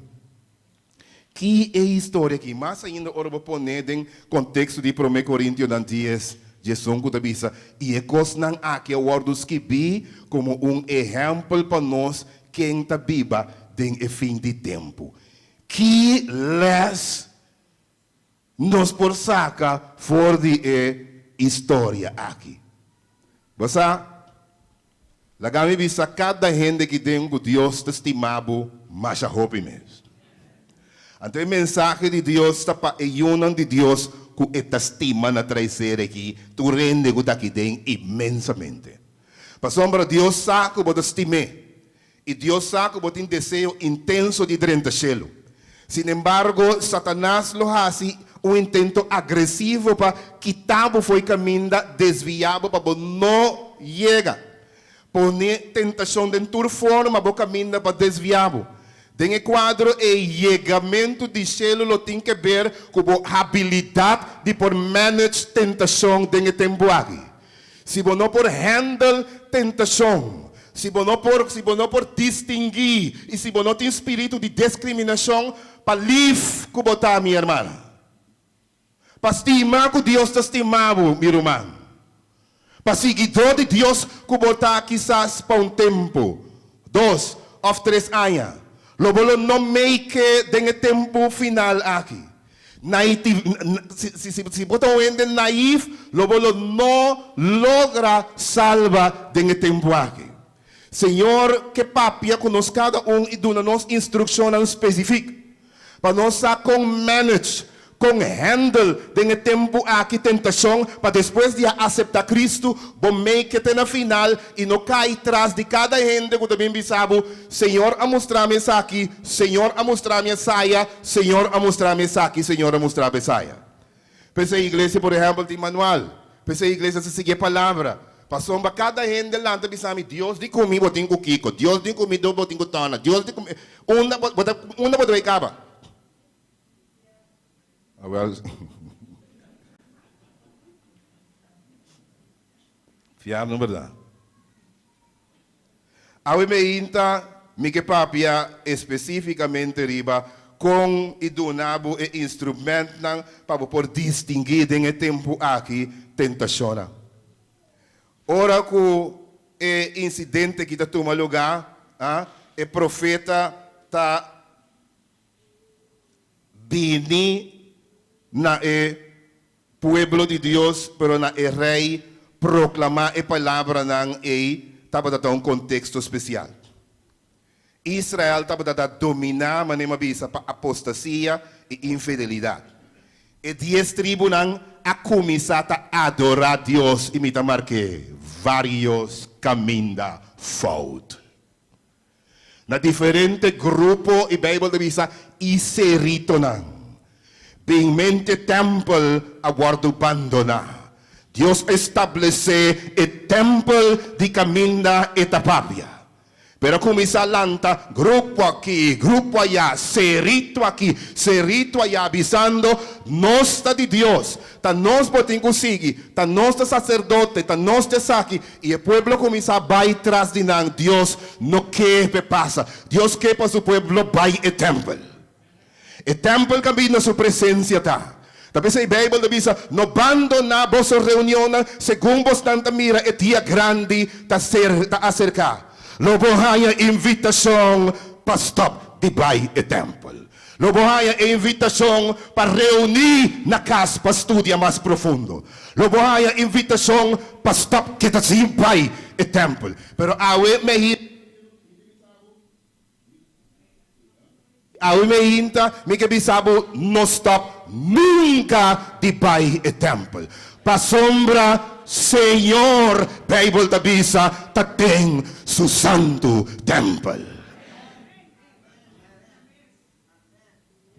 Que é a história aqui? Mas ainda agora vou pôr em contexto de 1 Coríntios 10. Jesus que avisa, e é coisa aqui a wordos que vi como exemplo para nós quem está viva em fim de tempo. Que les nos por saca for de história aqui. Você, la gami visa cada gente que tem o Deus estimado, mas a hope mesmo. Então o mensagem de Deus está para a de Deus que esta estima na trazer aqui, tu rende que daqui tem imensamente. Para sombra, Deus sabe que você estime. E Deus sabe que você tem desejo intenso de dentro do cielo. Sin embargo, Satanás lo hace intento agressivo para quitar o caminho desviado para não chegar. Põe tentação de tua forma, o caminho para desviar. Tem o quadro e chegamento de cielo tem que ver com a habilidade de por manage tentação dentro do tempo aqui. Se você não por handle tentação, se você não por distinguir e se você não tem espírito de discriminação, para live com você, minha irmã. Para estimar que Deus está estimado, meu irmão. Para seguidor de Deus que você quizás para tempo, 2 ou 3 anos. Logo não make den tempo final aqui. Se você é naivo, logo não logra salvar den tempo aqui. Senhor, que papia conosco cada e dá-nos instrução específica para nós com manage, com handle den tempo aqui tentação para depois de aceitar Cristo, bom make it na final e não cai atrás de cada gente que também sabe, Senhor a mostrar-me isso aqui, Senhor a mostrar-me essa saia, Senhor a mostrar-me isso aqui, Senhor a mostrar-me essa saia. Pensei a igreja, por exemplo, de manual. Pensei a igreja se seguir a palavra. Passou para cada gente lá, me Deus de comigo, eu tenho Kiko, Deus de comigo, eu tenho Tona, Deus de comigo, uma pode acabar. Fiar não verdade. A meinta me que papia especificamente riba com e donabo e instrumento para por distinguir em tempo aqui tentação. Ora que o incidente que está tomando lugar, o profeta está vindo na pueblo de Deus, pero na rei proclamar a palavra nang estava dando um contexto especial. Israel estava dominar, mas nem bisa para apostasia e infidelidade. E 10 tribos a começar a adorar Deus e me tamar que vários caminhos fault. Na diferente grupo e Bíblia de bisa inserito bem mente templo aguardo abandonar. Deus estabelece o templo de caminho etapapia. Pero começa lanta, grupo aqui, grupo allá, cerito aqui, cerito allá, avisando, nós está de Deus, tá nós botem conseguir, tá nós está sacerdote, tá nós está aqui, e o povo começa a vai atrás de nós, Deus não quer que passa, Deus quer para o povo vai o templo. O templo que na sua presença tá. Tapi sa Bible dice, no abandona vos reunión según vos tanta mira e dia grande ta acerca. Lo bohaya invitação para stop de bai e temple. Lo bohaya invitação para reunir na casa para estudar mais profundo. Lo bohaya invitação para stop kita sim bai e temple. Pero awe me hinta, me que bisabo no stop nunca de pai e temple. Pa sombra, Senhor, Bible da bisa, ta tem su santo temple.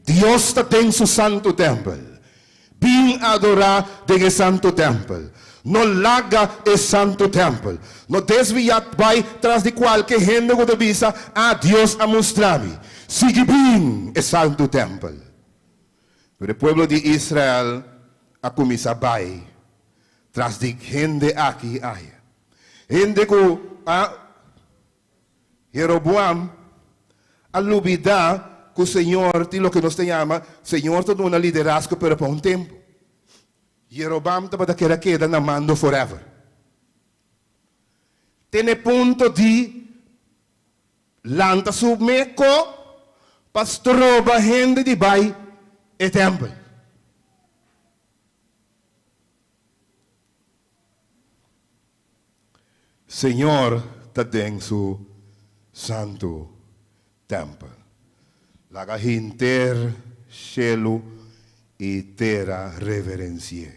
Dios ta tem su santo temple. Bin adorar de santo temple. No laga e santo temple. No desviat vai tras de qualquer gente que bisa a Dios a mostrar-me. Sigue bem e santo temple. Pero o pueblo de Israel a começar vai tras de gente aqui aí. Gente que a Jeroboam a olvidar que o Senhor tem lo que nos chama, Senhor te dá um liderazgo pero por um tempo. Jeroboam estava queda na mando forever. Tem ponto de lanta submeco pastorova gente de bai e templo. Senhor ta tem su santo templo. Laga hinter cielo e terra reverencie.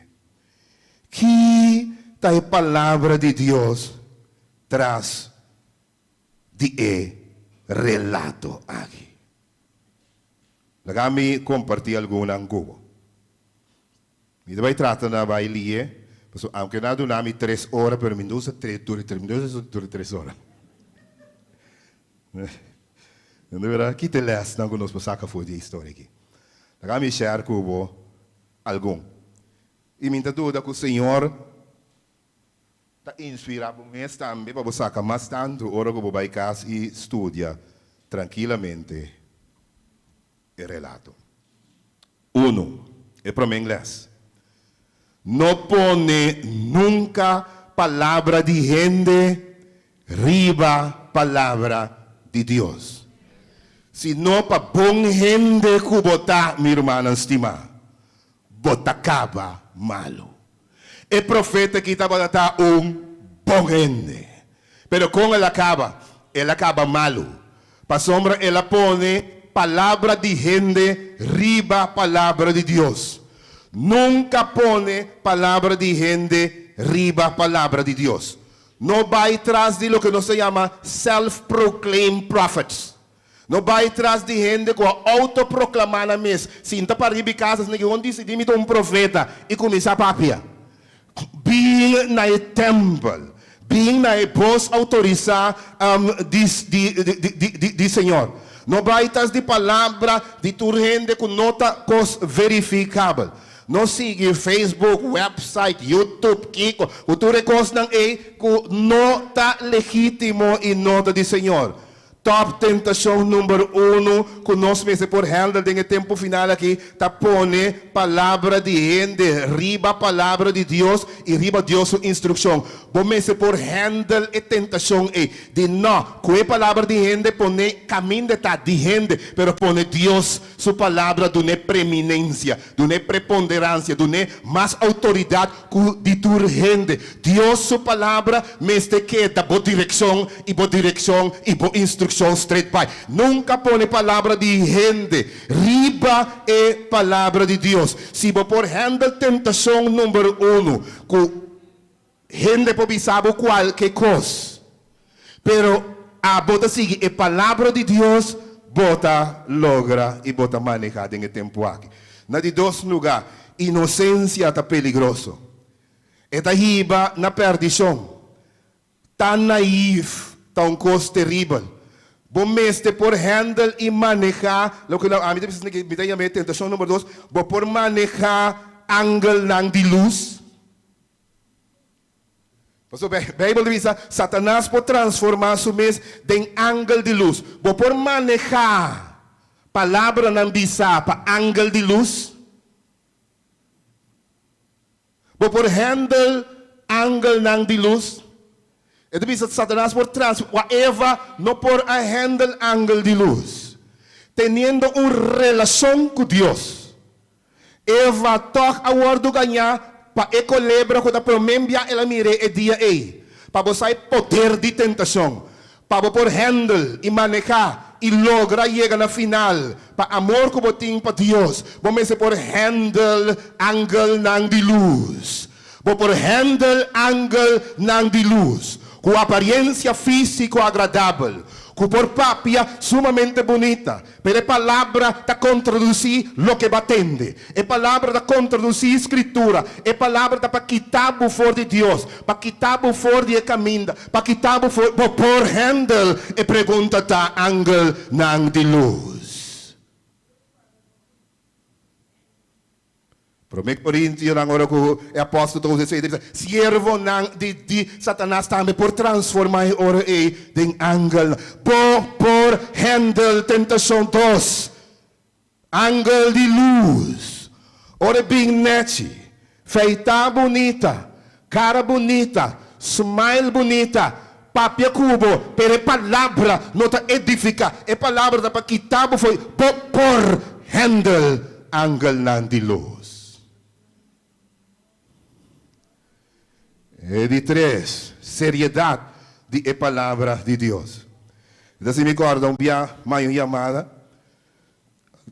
Que ta a palavra de Deus traz de relato aqui. Lagami compartir alguna ang cubo. Mi vai tratar na vai lie, aunque na dunami 3 horas, pero minusa 3 horas. Não verá que te les não conosco saca foi de história aqui. Lagami share cubo algum. E minta dúvida que o Senhor ta inspira por mês também para sacar mais tanto hora que vai casa e estudia tranquilamente o relato. 1. É para mim inglês. Não pone nunca palavra de gente riba palavra de Deus. Se não para bom gente que botar, minha irmã estima, bota acaba malo. O profeta que estava a bom gente. Pero com ele acaba malo. Para sombra, ela pone palavra de gente riba palavra de Deus. Nunca pone palavra de gente riba palavra de Deus. Não vai atrás de lo que nos chama self-proclaimed prophets. Não vai atrás de gente que autoproclamar na mesa. Sinta para ir casas que onde se dimite profeta e começar a papia. Being na templo. Being na voz autorizada de Senhor. Não vai atrás de palavra de tu gente com nota cos verificável. Não siga Facebook, website, YouTube, Kiko. O tu recostan com nota legítimo e nota de Senhor. Top tentação número 1, que nós mesmos por handle em tempo final aqui, tá pone palavra de gente, riba palavra de Deus e riba Deus sua instrução. Bom mesmo por handle e tentação de não, com a palavra de gente pone caminho de gente, pero pone Deus sua palavra dune preeminência, dune preponderância, dune mais autoridade de tu gente. Deus sua palavra mesmo que dá boa direção e boa instrução. instrução straight pai. Nunca põe palavra de gente. Riba é palavra de Deus. Se você por handle tentação número 1, que gente pode saber qualquer coisa. Pero a bota sigue a palavra de Deus, bota logra e bota manejar em tempo aqui. Na de dois lugares, inocência está peligroso. Está riba na perdição. Tá naive, tá coisa terrível. Bom mestre por handle e manejar, lo que a mim precisa que me tenha tentação número 2, bom por manejar ângulo de luz. Pastor, a Bíblia diz, Satanás pode transformar seu mês em ângulo de luz. Bom por manejar palavra não bisa para ângulo de luz. Bom por handle ângulo de luz. Itu bisa Satanás por transformar Eva no por a handle ângulo de luz. Teniendo uma relação com Deus. Eva toca a word ganhar para ecolebra com a promembia ela mire e dia aí. Para você poder de tentação. Para por handle e manejar e logra chegar na final. Para amor que botim para Deus. Vamos por handle ângulo de luz. Por handle ângulo de luz. Com aparência física agradável, com por papia sumamente bonita, pero a palavra está contraduzir lo que batende, a palavra está contraduzir escritura, a palavra está para quitar o for de Deus, para quitar o for de caminho, para quitar o for por handle, e pergunta está ângulo de luz. Promek Corinthians ang ora ko apóstolo 16 siervo de Satanás também por transformar ora em ângulo por handle tentação 2 ângulo de luz ora bem nete feita bonita cara bonita smile bonita papia cubo pero palavra não ta edifica é palavra para quitar foi por handle ângulo de luz. E de 3, seriedade de a palavra de Deus. Então, se me acorda um dia, maior chamada,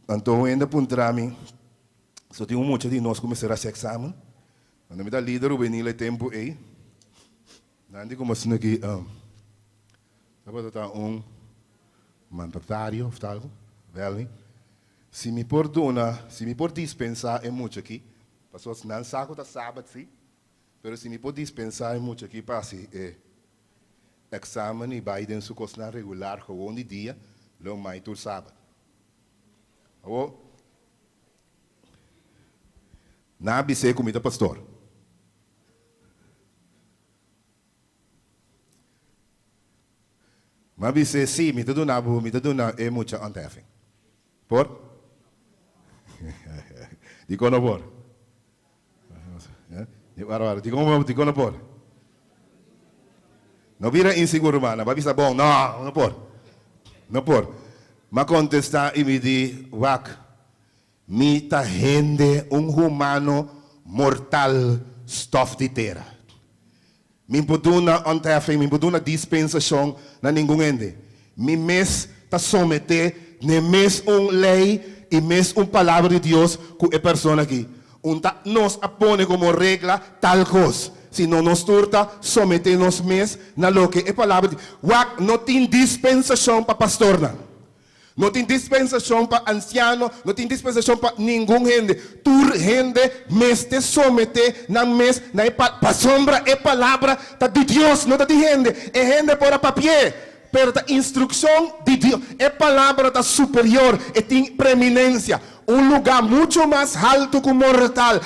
então ainda para mim, só tem muito de nós começar esse exame. Quando me dá líder, o venil é tempo aí. Não como assim aqui, sabe que mandatário, ou tal, velho. Se me perdona, se me por dispensar é muito aqui, pessoas não sabem que sábado, sim. Pero se me pode dispensar muito aqui para se exame e vai dentro do curso regular com de dia, lo mais tu sábado. Na ABC comida pastor. Mas ABC sim, me dona é muito antefing. Por? Digo não por. Agora, digo não por. Não vira inseguro, mano. Vai ser bom. Não por. Não por. Mas contestar e me diz, wak, me tá rende humano mortal stof de terra. Me poduna ontefing, me poduna dispensação na ninguém ende. Me mes tá someter, ne mes lei e mes palavra de Deus com a pessoa aqui. Nos apone como regla tal cosa. Se não nos turta, sometemos mes na lo que é palavra de Deus. Não tem dispensação para pastor. Não tem dispensação para anciano. Não tem dispensação para nenhum gente. Tu gente mes te somete na mes na para sombra é palavra de Deus, não de gente. É gente por papel. Pero a instrução de Deus é palavra da superior e tem preeminência. Lugar muito mais alto que o mortal,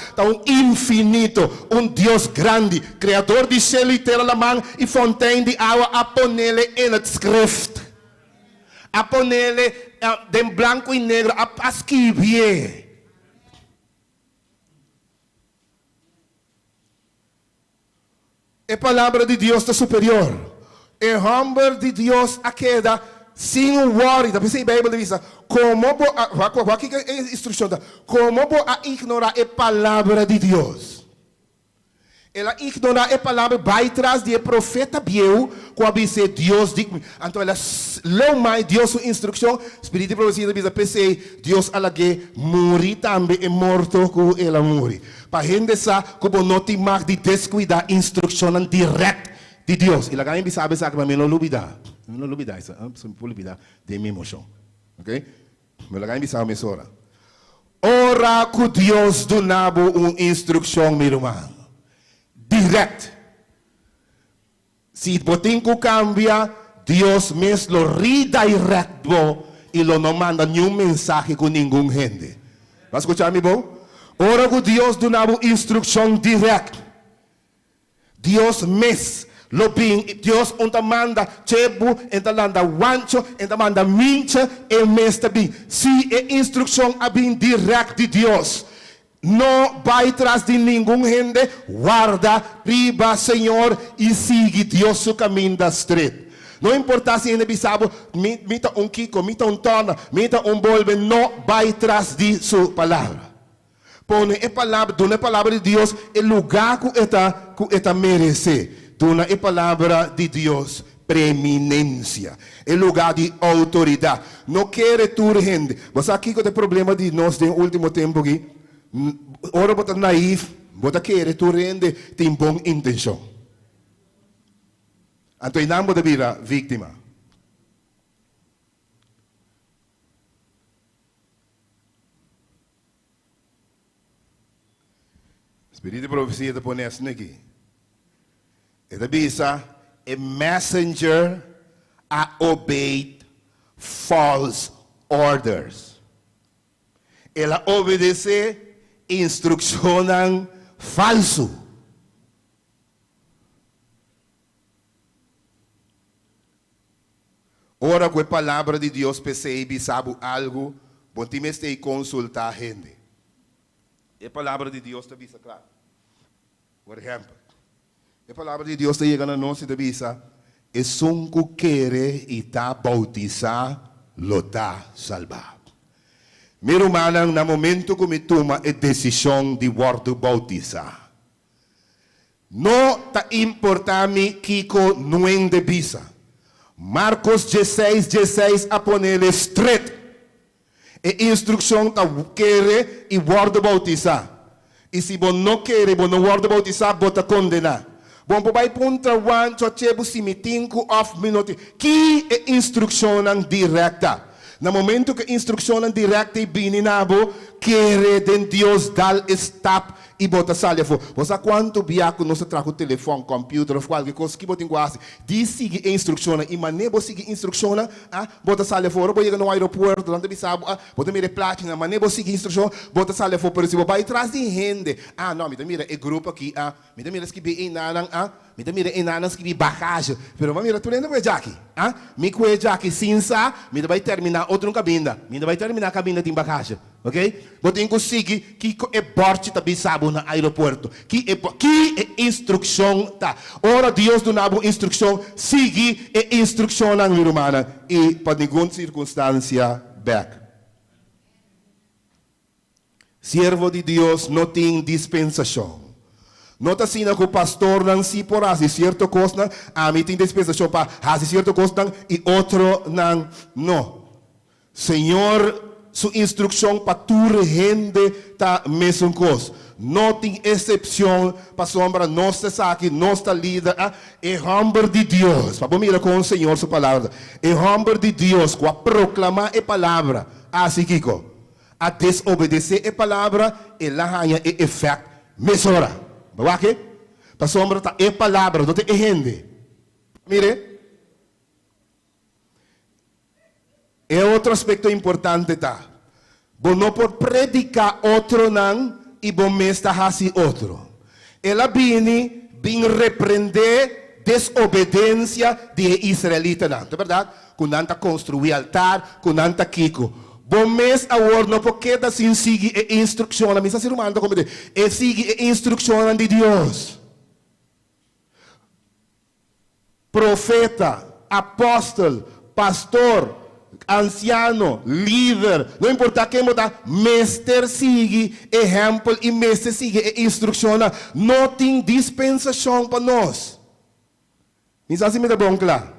infinito, Deus grande, criador de céu e terra na mão e fontaine de água, a ponele em escrito. A ponele de branco e negro, a escrever. É palavra de Deus da superior. É humor de Deus a queda sem worry. Da pessoa a Bíblia diz, como a instrução, como a ignorar a palavra de Deus. Ela ignora a palavra, vai atrás de profeta Biel, quando diz Deus diz, então ela leu mais Deus sua instrução, Espírito profecia da PC, Deus alague morrer também é morto com ela morre. Para gente essa, como não te mag de descuidar instrução direta de Deus. E lá ganha sabe que para mim não olvidar, não olvidar isso, não olvidar de minha emoção, ok? Mas lá ganha sabe mesora. Ora que Deus do nabo uma instrução meu irmão. Direct. Se botinho cambia, Deus mesmo lo redirect e lo não manda nenhum mensagem com nenhum gente. Vai escutar-me, bom? Ora que Deus do nabo instrução direct. Deus mesmo lo bem, Deus onta manda chebu, enta manda wancho, enta manda mincha, e mesmo bem. Se a instrução é bem direct de Deus, não vai atrás de nenhum gente, guarda, riba, Senhor, e siga Deus seu caminho da estreita. Não importa se ele sabe, mita kiko, mita tona, mita bolbe, não vai atrás de sua palavra. Põe a palavra, dona a palavra de Deus, o lugar que está merece. Dona a palavra de Deus, preeminência, o lugar de autoridade. Não quer tu gente. Você aqui com o problema de nós no último tempo aqui. Ora bota naif, bota querer tu rende tem boa intenção. Então não bota vira vítima. Espírito de profecia está pondo isso aqui. Esta bisa a messenger a obeyed false orders. Ela obedece instrução falso. Ora com a palavra de Deus percebe sabe algo, bom time está consultar a gente. A palavra de Deus está bisa claro. Por exemplo, a palavra de Deus está chegando a nós e está bisa, é sunco querer e tá bautizar, lo tá salvar. Meu irmão, no momento que me toma a decisão de word bautizar, não está importando que não é de bisa. Marcos 16 a poner straight. A instrução está querer e word bautizar. E se você não quer, você não word bautizar, você está condenar. Bom, vai ponta one, só chego se me 5 minutos. Que é instrução direta? No momento que a instrução direta é bem nabo, querer de Deus dar stop e botar salha for. Você quanto biaco não se traga o telefone, computer ou qualquer coisa que botem quase. Diz seguir a instrução e maneira seguir a instrução, botar salha for. Vou chegar no aeroporto, não te sabe, botar mira platina, maneira seguir a instrução, botar salha for. Por isso, vai atrás de gente. Não, me mira é grupo aqui, me mira que bem enanang, me mira enanang que bem bagagem. Pero mira tu lembra já aqui, me cuida já aqui sinsa, me vai terminar outro cabina, me vai terminar a cabina de bagagem. Ok? Botem conseguir que é borte também sabe no aeroporto. Que é instrução tá. Ora Deus do nabo instrução, siga a instrução na minha irmã e para nenhuma circunstância back. Servo de Deus não tem dispensação. Não está assim que o pastor não se por fazer certa coisa, a mim tem dispensação para fazer certa coisa e outro não. Senhor, sua instrução para tu gente tá mesmo coisa. Não tem exceção para sombra nossa saque, nossa lida. É homem de Deus. Para mirar com o Senhor sua palavra. É homem de Deus que proclamar a palavra. Assim Kiko. A desobedecer a palavra, ela ganha o efeito mesora. Para quê? Para sombra tá a palavra, não tem gente. Mire. É outro aspecto importante, tá? Bom não pode predicar outro não e bom mesmo assim outro. Ela vem repreender desobediência de israelita não, é verdade? Quando anda construir altar, quando anda kiko. Bom mês agora não pode dar sem seguir a instrução, a missa ser humana como de, é seguir a instrução de Deus. Profeta, apóstolo, pastor, anciano, líder, não importa quem botar, mestre sigue exemplo e mestre sigue instruciona. Não tem dispensação para nós. Isso assim me dá bom claro.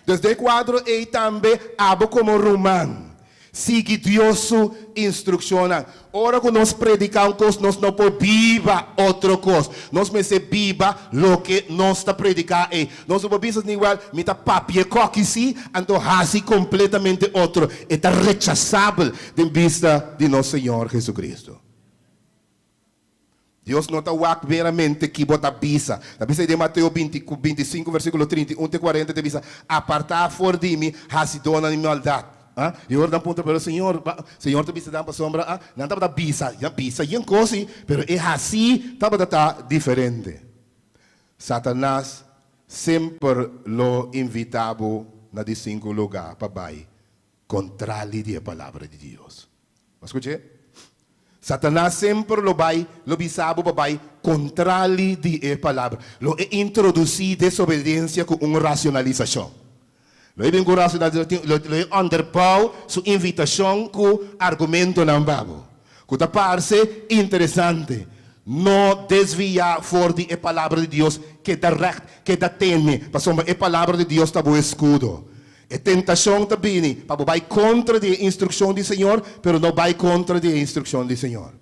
Desde quadro e também abo como romano. Sigue Deus su instrucciona. Ora que nós predicamos, nós não podemos viva outra coisa. Nós me se viva lo que nós está predicando. Nós não podemos igual, me está papie coque si, então assim completamente outro. Está rechazável de vista de nosso Senhor Jesucristo. Deus não está veramente que bota bisa. A bisa de Mateus 25, versículo 31 e 40, te bisa, apartar for de mim, assim dona de maldade. E ora ponto para o Senhor te bisa para sombra, não está para bisa, e em coisa, pero é assim, está para diferente. Satanás sempre lo invitava na de 5 lugar para vai contra a palavra de Deus. Escute? Satanás sempre lo bisabo para contra a palavra. Lo introduzir desobediência com uma racionalização. Lo ibig ko racionalização, lo underpau sua invitação com argumento não babo. Que parece interessante. Não desviar fora de a palavra de Deus que dá recht, que dá teme. Para a palavra de Deus está bom escudo. A tentação também para vai contra a instrução do Senhor, mas não vai contra a instrução do Senhor.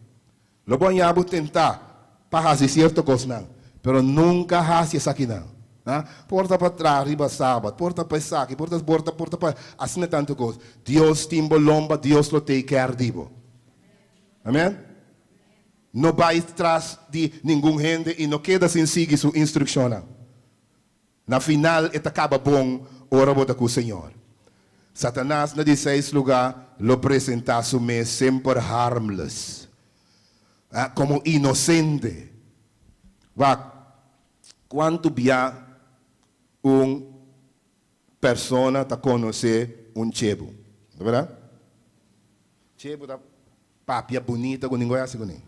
Lo bom é tentar para fazer certa coisa não, mas nunca fazer isso aqui não. Porta para trás, riba sábado, porta para saque, porta para assim é tanto coisa. Deus timbo lomba, Deus lo take care dibo. Amém? Não vai atrás de nenhum gente e não queda sem seguir sua instrução. Na final, acaba bom, ora bota com o Senhor. Satanás, na 16 lugar, lo apresenta me sempre harmless. Como inocente. Quanto bia persona ta conhecer chebo. Não é verdade? Chebo da papia bonita, com ninguém assim com ninguém.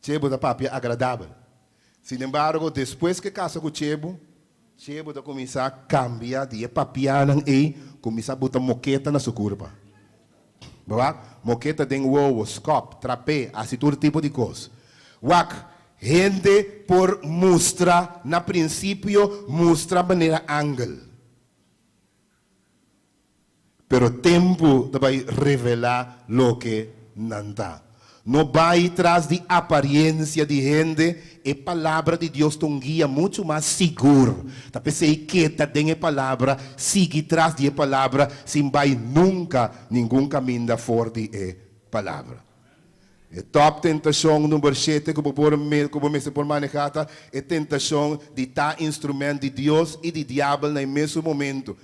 Chebo da papia agradável. Sin embargo, depois que casa com o chebo da começar a cambiar de papianan e começar a botar moqueta na sua curva. Moqueta tem ovo, scop, trapé, assim todo tipo de coisa. Gente por mostrar, na princípio, mostra maneira ângulo. Pero tempo vai revelar lo que não está. Não vai atrás de aparência de gente, a palavra de Deus te guia muito mais seguro. Tá pensei que tem a palavra, siga atrás de a palavra, sem vai nunca nenhum caminho fora de a palavra. A top tentação número 7 que você por manejar é a tentação de estar instrumento de Deus e de diabo no mesmo momento.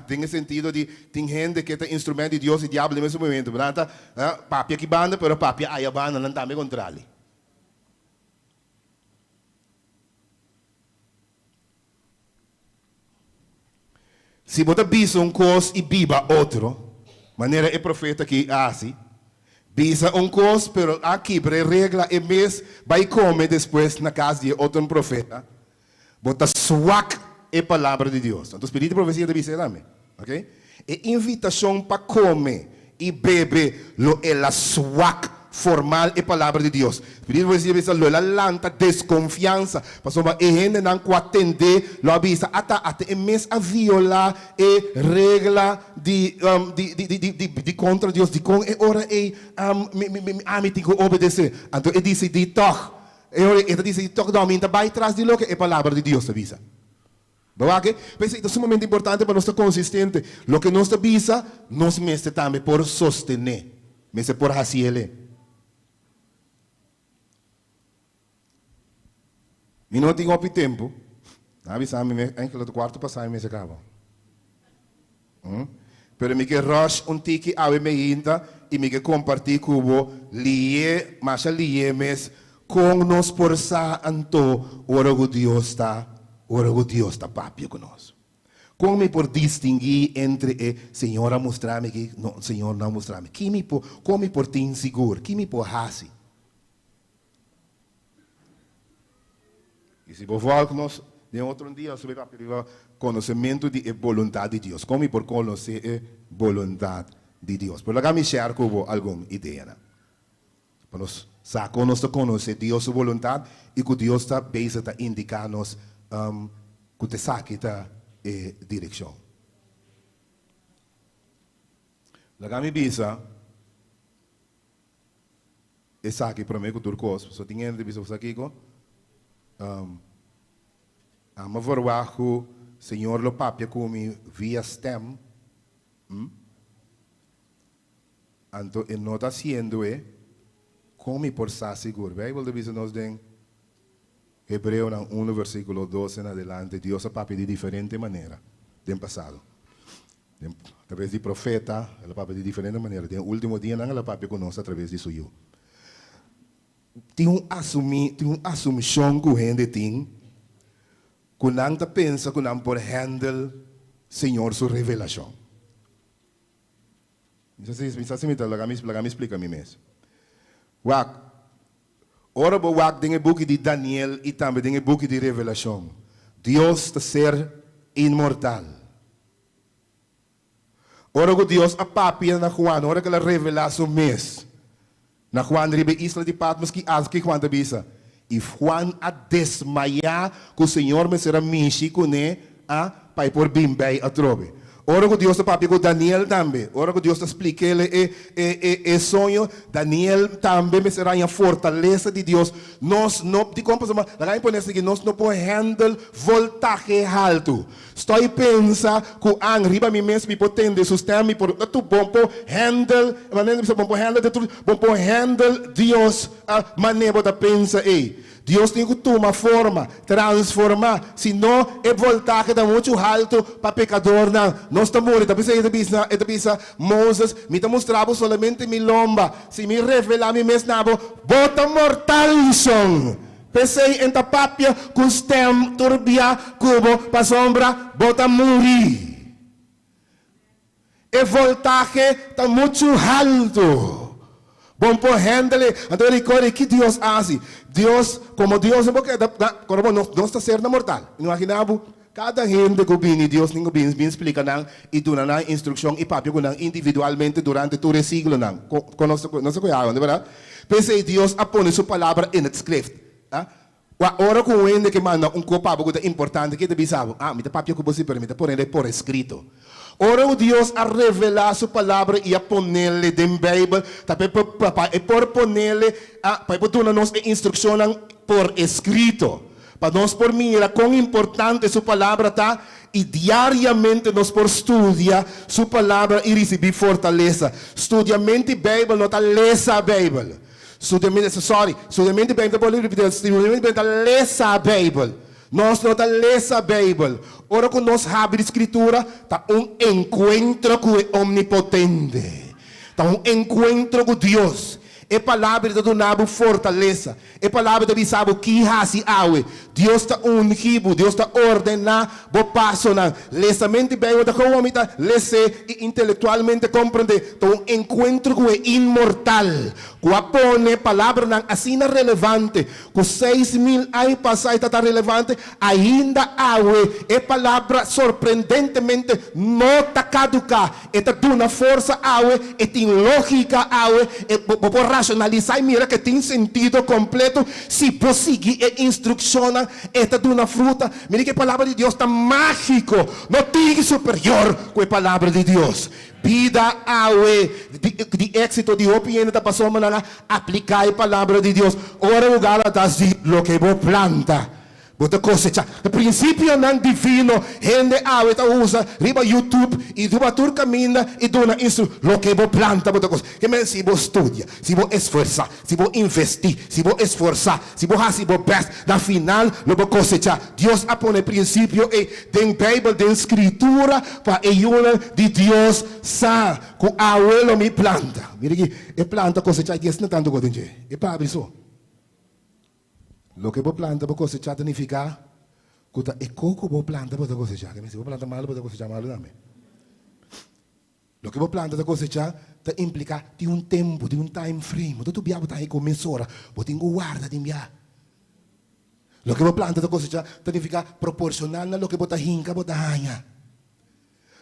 Tem sentido de tem gente que é instrumento de Deus e diabo no mesmo momento. Papi aqui banda, pero papi aí a banda não está me controle. Se você bisa coisa e biba outro, maneira é profeta que assim. Bisa coisa, pero aqui para regra é mês vai comer depois na casa de outro profeta. Bota swak a palavra de Deus. Então, o Espírito de profecia deve ser também. Ok? E invitação para comer e beber é a swak formal a palavra de Deus. O Espírito de profecia deve ser a lanta desconfiança. Passou a gente não pode atender, lo avisa até mês a violar a regra de contra Deus, de com é hora me tem que obedecer. Então, ele disse de toque. Ele disse de toque, não, então vai atrás de lo que a palavra de Deus avisa. Mas é sumamente importante para nós estar consistente. Lo que nos avisa, nós mesmos também por sostener, mesmo por fazer. E não tenho tempo. Avisar-me, ainda o quarto passar, me acaba. Pero me que rush tiki ave me ainda e me que compartir cubo lie, mas lie mes com nos por sa anto ora o Deus está papi conosco. Como por distinguir entre Senhor a mostrar-me que não, Senhor não mostrar-me. Como por te inseguro, que me por hasi. E se você nos De otro día, sobre el conocimiento de la voluntad de Dios. Como por conocer la voluntad de Dios. Pero acá me share como alguna idea. ¿No? Para nos sacar nuestra conocer Dios su voluntad y que Dios está busy a indicarnos que te saque esta dirección. Acá me bisa es aqui para mim que turcos, só tinha entre pessoas aqui com a me verwacho, Senhor lo papia comi via stem, anto e não está haciendo come por sa seguro. Bíblia de bisa nos den Hebreo 1 versículo 12 en adelante, Dios a papi de diferente manera del pasado. A través de profeta, ela papi de diferente maneira. No último dia, ela papi conosco através de suyo. Tem assumpção que o gente tem, que não pensa que não pode handle Senhor sua revelação. Não sei se me explica a mim mesmo. Ora, wak tem o book de Daniel e também tem o book de revelação. Deus está ser imortal. Ora, que Deus a papi na Juan, ora que ela revela seu mês. Na Juan ribe isla de Patmos que aske Juan bisa. E Juan a desmaiar que o Senhor me será místico né a pai por bimbei a trobe. Ora que Deus está papi com Daniel também. Ora que Deus está explica ele é sonho. Daniel também me será a fortaleza de Deus. Nós não te compras uma. Lá em Ponência que nós não podemos handle voltaje alto. Estou pensa que ang riba mi mesmo potente sistema por tu bom handle, maneira de bom handle, bom handle Deus a maneira de pensa Deus tem que tomar forma, transformar, senão é voltar que dá muito alto para pecador não. Nós estamos morrendo, bisa Moses, me está mostrando solamente mi lomba, se me revelar mi mesmo, bota mortal som. Pensei em tapapia, com stem, turbia, cubo, para sombra, bota muri. E voltar que está muito alto. Bom por handle, então recorre que Deus faz. Deus, como Deus é porque não está sendo mortal. Imaginava cada gente que vem Deus ninguém vem explica não e tu não instrução e papi não individualmente durante todo o siglo não. Conosco não é verdade? Pensei Deus a pôr sua palavra em script. Ora com o ende que manda copapo que é importante que te bisavo. Me te papi que você permite pôr ele por escrito. Ora o Deus a revelar sua palavra e a pôr-lhe na Bíblia, e por pôr-lhe, para dar nos instrução por escrito. Para nós por mim era quão importante sua palavra tá e diariamente nós por estudar sua palavra e receber fortaleza. Estudiamento Bíblia não tá lesa a Bíblia. Estudiamento Bíblia, pode repetir, estudiamento Bíblia lesa a Bíblia. Nós não lemos a Bíblia. Ora que nós abrimos a Escritura, está encontro com o Omnipotente. Está encontro com Deus. É palavra de donar fortaleza. É palavra de avisar que hasi awe. Deus está ungido, Deus está ordenando o passo na. Lesamente bem, da como me tá lese e intelectualmente compreender. Então encontro com o imortal. Com a pone palavra não assim relevante. Com 6.000 anos passados está relevante. Ainda awe. É palavra surpreendentemente não está caduca. Está dando força awe. E tem lógica awe. E por racionalizar e mira que tem sentido completo. Se prosseguir e instruciona, esta de uma fruta. Mira que a palavra de Deus está mágico. Não tem superior com a palavra de Deus. Vida de éxito de opinião da pessoa aplicar a palavra de Deus. Ora o Gálatas diz lo que vos planta. Bota cosecha. O princípio não divino, gente está usa riba YouTube e do batur caminha e dona isso lo que vos planta bota coisa. Que men se vos estudia, se vos esforçar, se vos investir, se vos esforçar, se vos fazer vos best, na final lo vos cosecha. Deus apone princípio e den Bíblia, den escritura para ayuda de Deus sa com abuelo me planta. Mira aqui, e planta cosecha que não tanto godinje. E para abrir isso. Lo que vos planta vos cosechar significa que é coco vos planta vos cosechar. Que se vos planta mal vos cosechar mal também. Lo que vos planta vos cosechar implica de tempo, de time frame. Tu biabo tá aí com mensura, vos tem guarda de mia. Lo que vos planta, cosecha, significa proporcional a lo que vos hinca, vos daña.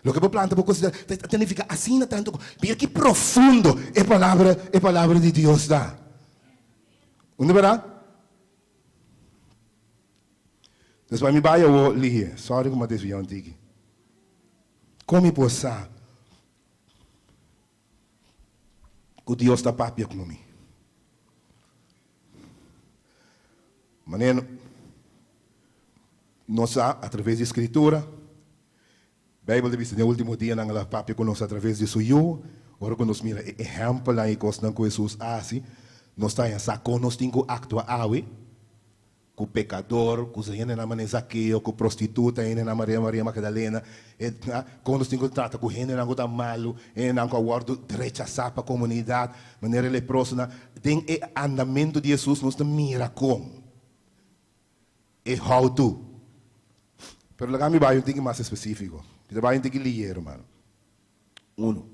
Lo que vos planta, vos cosecha, significa así, tanto. Mira que profundo es palabra de Dios da. ¿Dónde verdad? Después me vaya a leer. Sorry como desviar antigo. Como possa que Deus está papia comigo. Maneiro, nós, através da Escritura, a Bíblia diz no último dia, nós papia conosco através de seu. Agora, quando nós mira exemplo lá em costa com Jesus, assim, nós estamos sacando, nós temos que actuar, com o pecador, com os na mané Zaqueu, com a prostituta, na Maria Magdalena, quando nós temos que tratar com o gênero, não está malo, não com o guardo rechazar para a comunidade, maneira leprosa, tem o andamento de Jesus, nós mira como. E how to. Pero lá me vai um pouco mais específico. Me vai um pouco ligeiro, mano. 1.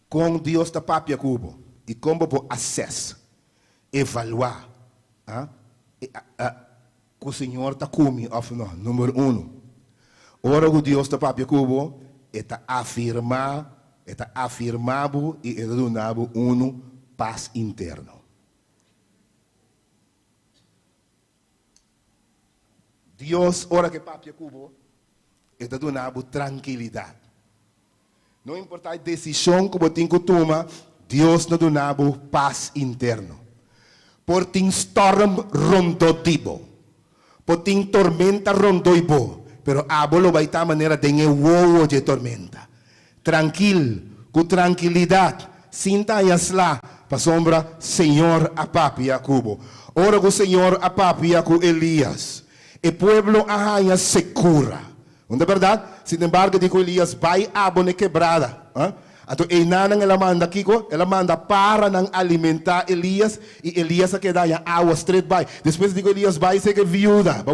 Com Deus da papia cubo e como por acesso, evaluar, que o Senhor está comigo ou não. Número 1. Ora o Deus da papia cubo está afirmado e está dando paz interno. Deus, ora que papia cubo, está dando tranquilidade. Não importa a decisão que você tem que tomar, Deus está dando paz interno. Por tem storm rondotibo, por tem tormenta rondoibo, pero abolo vai estar maneira de uou de tormenta. Tranquilo, com tranquilidade, sinta aí lá, para sombra, Senhor a papia cubo. Ora o Senhor a papia com Elias. O pueblo arranha se cura. Não é verdade? Sin embargo, digo Elias, vai a abone quebrada. Então, ela manda para não alimentar Elias, e Elias queda em água straight vai. Depois digo Elias, vai ser que viúva.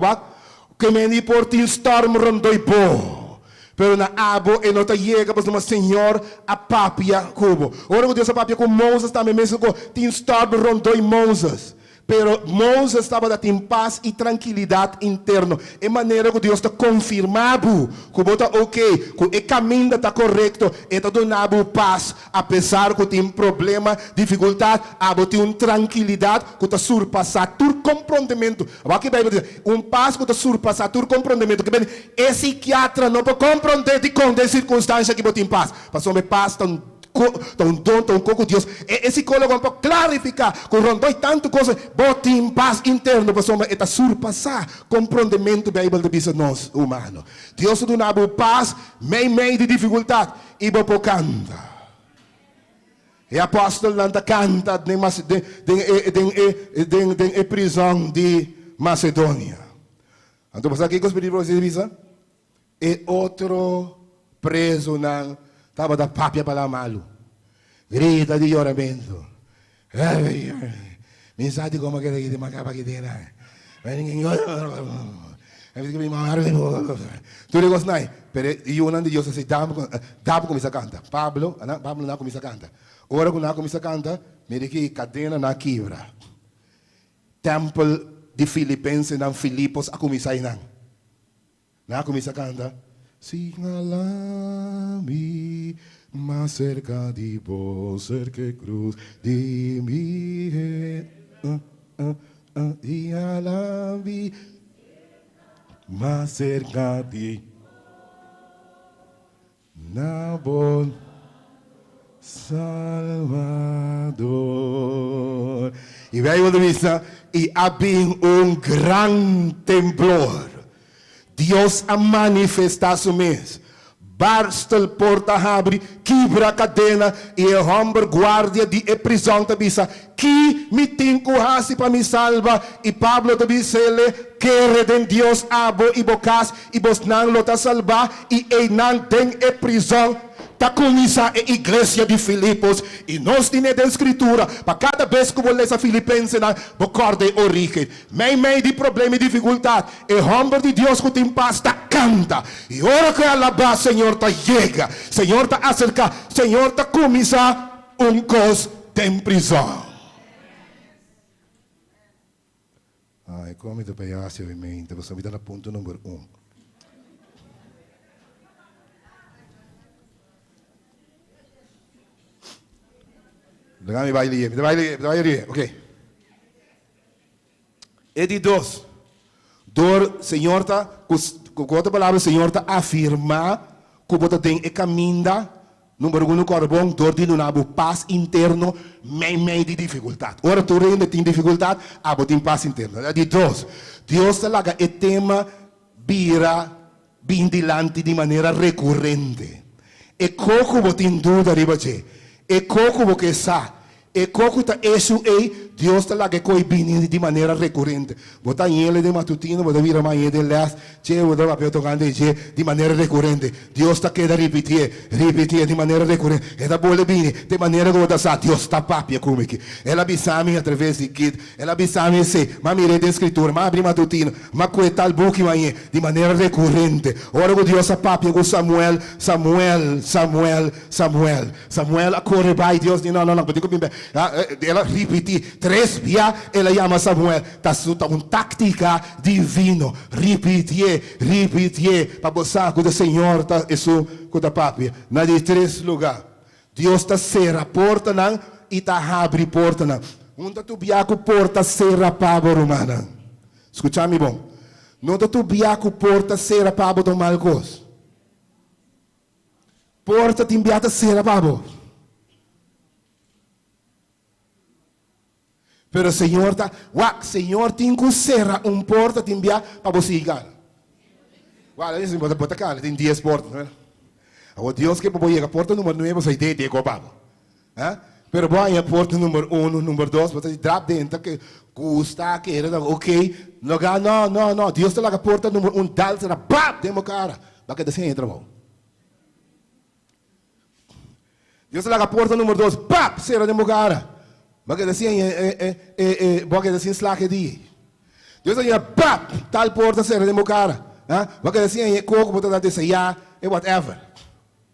Que me por ti storm rondoi po. Pero na abo, e não te chega, mas numa Senhor a papia cubo. Ora, Deus a papia com Moses também, mesmo com ti storm rondoi Moses. Pero Moisés estava dando paz e tranquilidade interna. É maneira que Deus está confirmando que está ok, que o caminho está correto, e está dando paz, apesar que tem problema, dificuldade, tem uma tranquilidade que está surpassando todo compreendimento. Aqui a Bíblia diz, paz que está surpassando todo compreendimento. Que é psiquiatra não pode compreender de com as circunstâncias que tem paz. Passou a paz tão com Deus. E psicólogo pode clarificar, com rondoi tanto coisa, bote em paz interno, para está surpassar compreendimento da Bíblia de nós humanos. Deus do nabo paz, meio de dificuldade, e bopo canta. E apóstolo nanta canta de prisão de Macedônia. Então, você aqui com os perigosos de e outro preso na estava da papia para malo. Grita de oramento. Mensagem como que ele macaba que tem. Tu digo assim, pero eu não Deus assim, dá como essa canta. Pablo não como essa canta. Ora que não como essa canta, me diz cadena na quebra. Templo de Filipenses na Filipos a começar não. Na como essa canta. Señalame más cerca de vos, cerca cruz de mi y a la vi más cerca de Nabon Salvador. E veio de vista e havia gran temblor. Deus a manifestar su mês. Basta a porta abre, quebra a cadena e o homem guarda de prisão te bisa. Que me tem coragem para me salva. E Pablo te disse ele quer de Deus abo e bocas e vos não lo ta salvar e não tem prisão. Está começando a igreja de Filipos e nós temos a escritura para cada vez que você lê Filipenses recorde a origem. Meio de problema e dificuldade, o homem de Deus que tem paz está canta e ora que alabar Senhor está chega, Senhor está acerca, Senhor está começando coisa de prisão. e come te paiassi ovviamente, possiamo vedere punto numero 1. Dagami vai lì, ok. E di dos, door Senhor tá, com outra palavra, Senhor tá afirma que você tem e caminha, número 1, corbão, door de não paz interno, meio de dificuldade. Ora tu ainda tem dificuldade, abo tem paz interna. De dos, Deus tá lá e tema bira bindilante de maneira recorrente. E coco você tem dúvida ribache. E coco você sabe. E coco tá isso aí, Deus tá lá que coi bini de maneira recorrente. Bota ele de matutino, bota vira mais de las, che bota papel tocando de maneira recorrente. Deus tá queda repetir de maneira recorrente. E da bolle bini de maneira que você sabe, Deus tá papia como que. Ela bisami através de kid, ela bisami se, ma mire de escritura, ma abri matutino, ma queta il buchi mai de maneira recorrente. Ora que Deus tá papia com Samuel a corre vai Deus de não, porque ela repetir 3 vezes, ela chama Samuel, tá tática divino, repetir, para você que o Senhor tá isso com a papi, na de 3 lugares, Deus tá serra porta não e tá abre porta não, onde tu biaco porta serra pavo romana, escuta-me bom, não tu biaco porta serra pavo do Marcos, porta timbiata serra pavo. Pero Senhor tá, Senhor tem que serra porta te enviar para você chegar. Olha, isso pode botar cara, tem 10 portas, né? Agora Deus que pode chegar a porta número 9, você tem que cobrar. Pero vai a porta número 1, número 2, você drop dentro que custa que era ok. Não, Deus tá lá a porta número 1, dal será pap, demo cara. Vai que assim entra bom. Deus tá lá a porta número 2, pap, será demo cara. Porque assim, porque assim slaque de. Deus aí, pap, tal porta será de cara. Porque assim, coco botar da dessa ya, e whatever.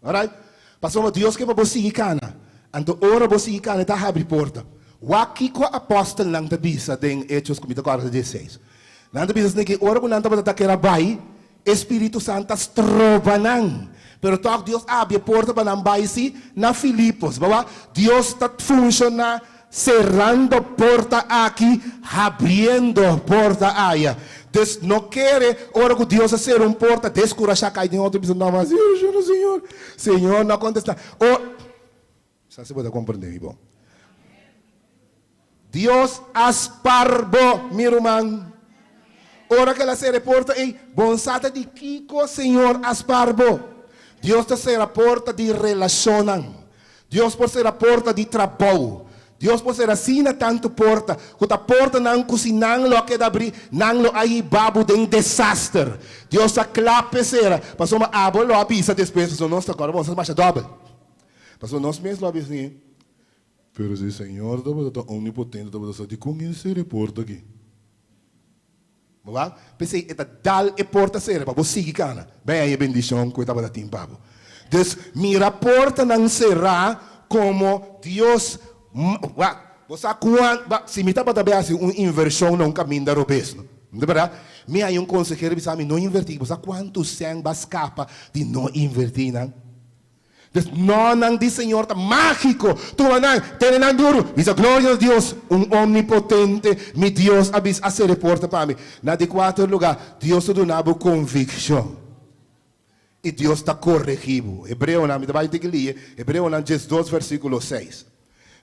Alright? Passou Deus que para você ir cana. Anto ora você ir cana tá abre porta. Waki ko apóstolo lang tabisa den Hechos capítulo 16. Lang tabisa que ora ko nanta para que rabai, Espírito Santo trova nang. Pero toque Deus abre porta para não vai se na Filipos, baba. Deus está funciona cerrando porta aqui, abriendo porta allá. Entonces, no quiere, ahora que Dios hacer un porta, descurachar cae de otro, no más, Señor, no contesta. Se puede comprender, mi bom. Dios asparbo, mi hermano. Ahora que la se reporta, bonsata de Kiko, Señor, asparbo. Dios te se reporta de relacionan. Dios por ser a porta de trabalho. Deus pode ser assim na tanto porta, que a porta não cozinhando lo que abrir, não lo aí babo de um desastre. Deus a clape será, passou uma abo lo avisa depois, so nós agora vamos mais dobre. Passou nós mesmos lo avisa assim. Pero se Senhor da onipotente da você de conhecer a porta aqui. Vá? Pensei, eta dal e porta será para você que cana. Bem aí bendição que estava da tim babo. Des mira porta não será como Deus. Você se me está para dar uma inversão não caminho da robês, não é verdade? Me há consejero que sabe não invertir. Você quanto sangue vai escapar de não invertir, não? Não de Senhor mágico. Tu não tem nada duro. Diz a glória de Deus, omnipotente, meu Deus, a se reporta para mim. Na de 4 lugar, Deus te dá convicção. E Deus está corrigindo. Hebreu, me vai ter que ler. Hebreu, 12, versículo 6.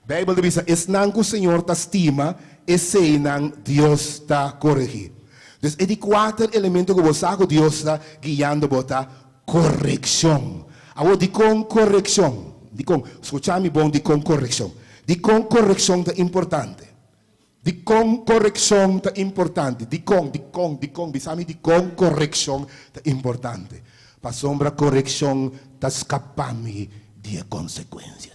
A Bíblia diz, es não que o Senhor te estima, e se não Deus está corrigindo. Então, é de 4 elementos que você que Deus está guiando para correção. Agora, de com correção. Escucha-me bom, de com correção. De com correção é importante. De com correção é importante. De com, bisami de com correção é importante. Para sombra correção, está escapando de consequências.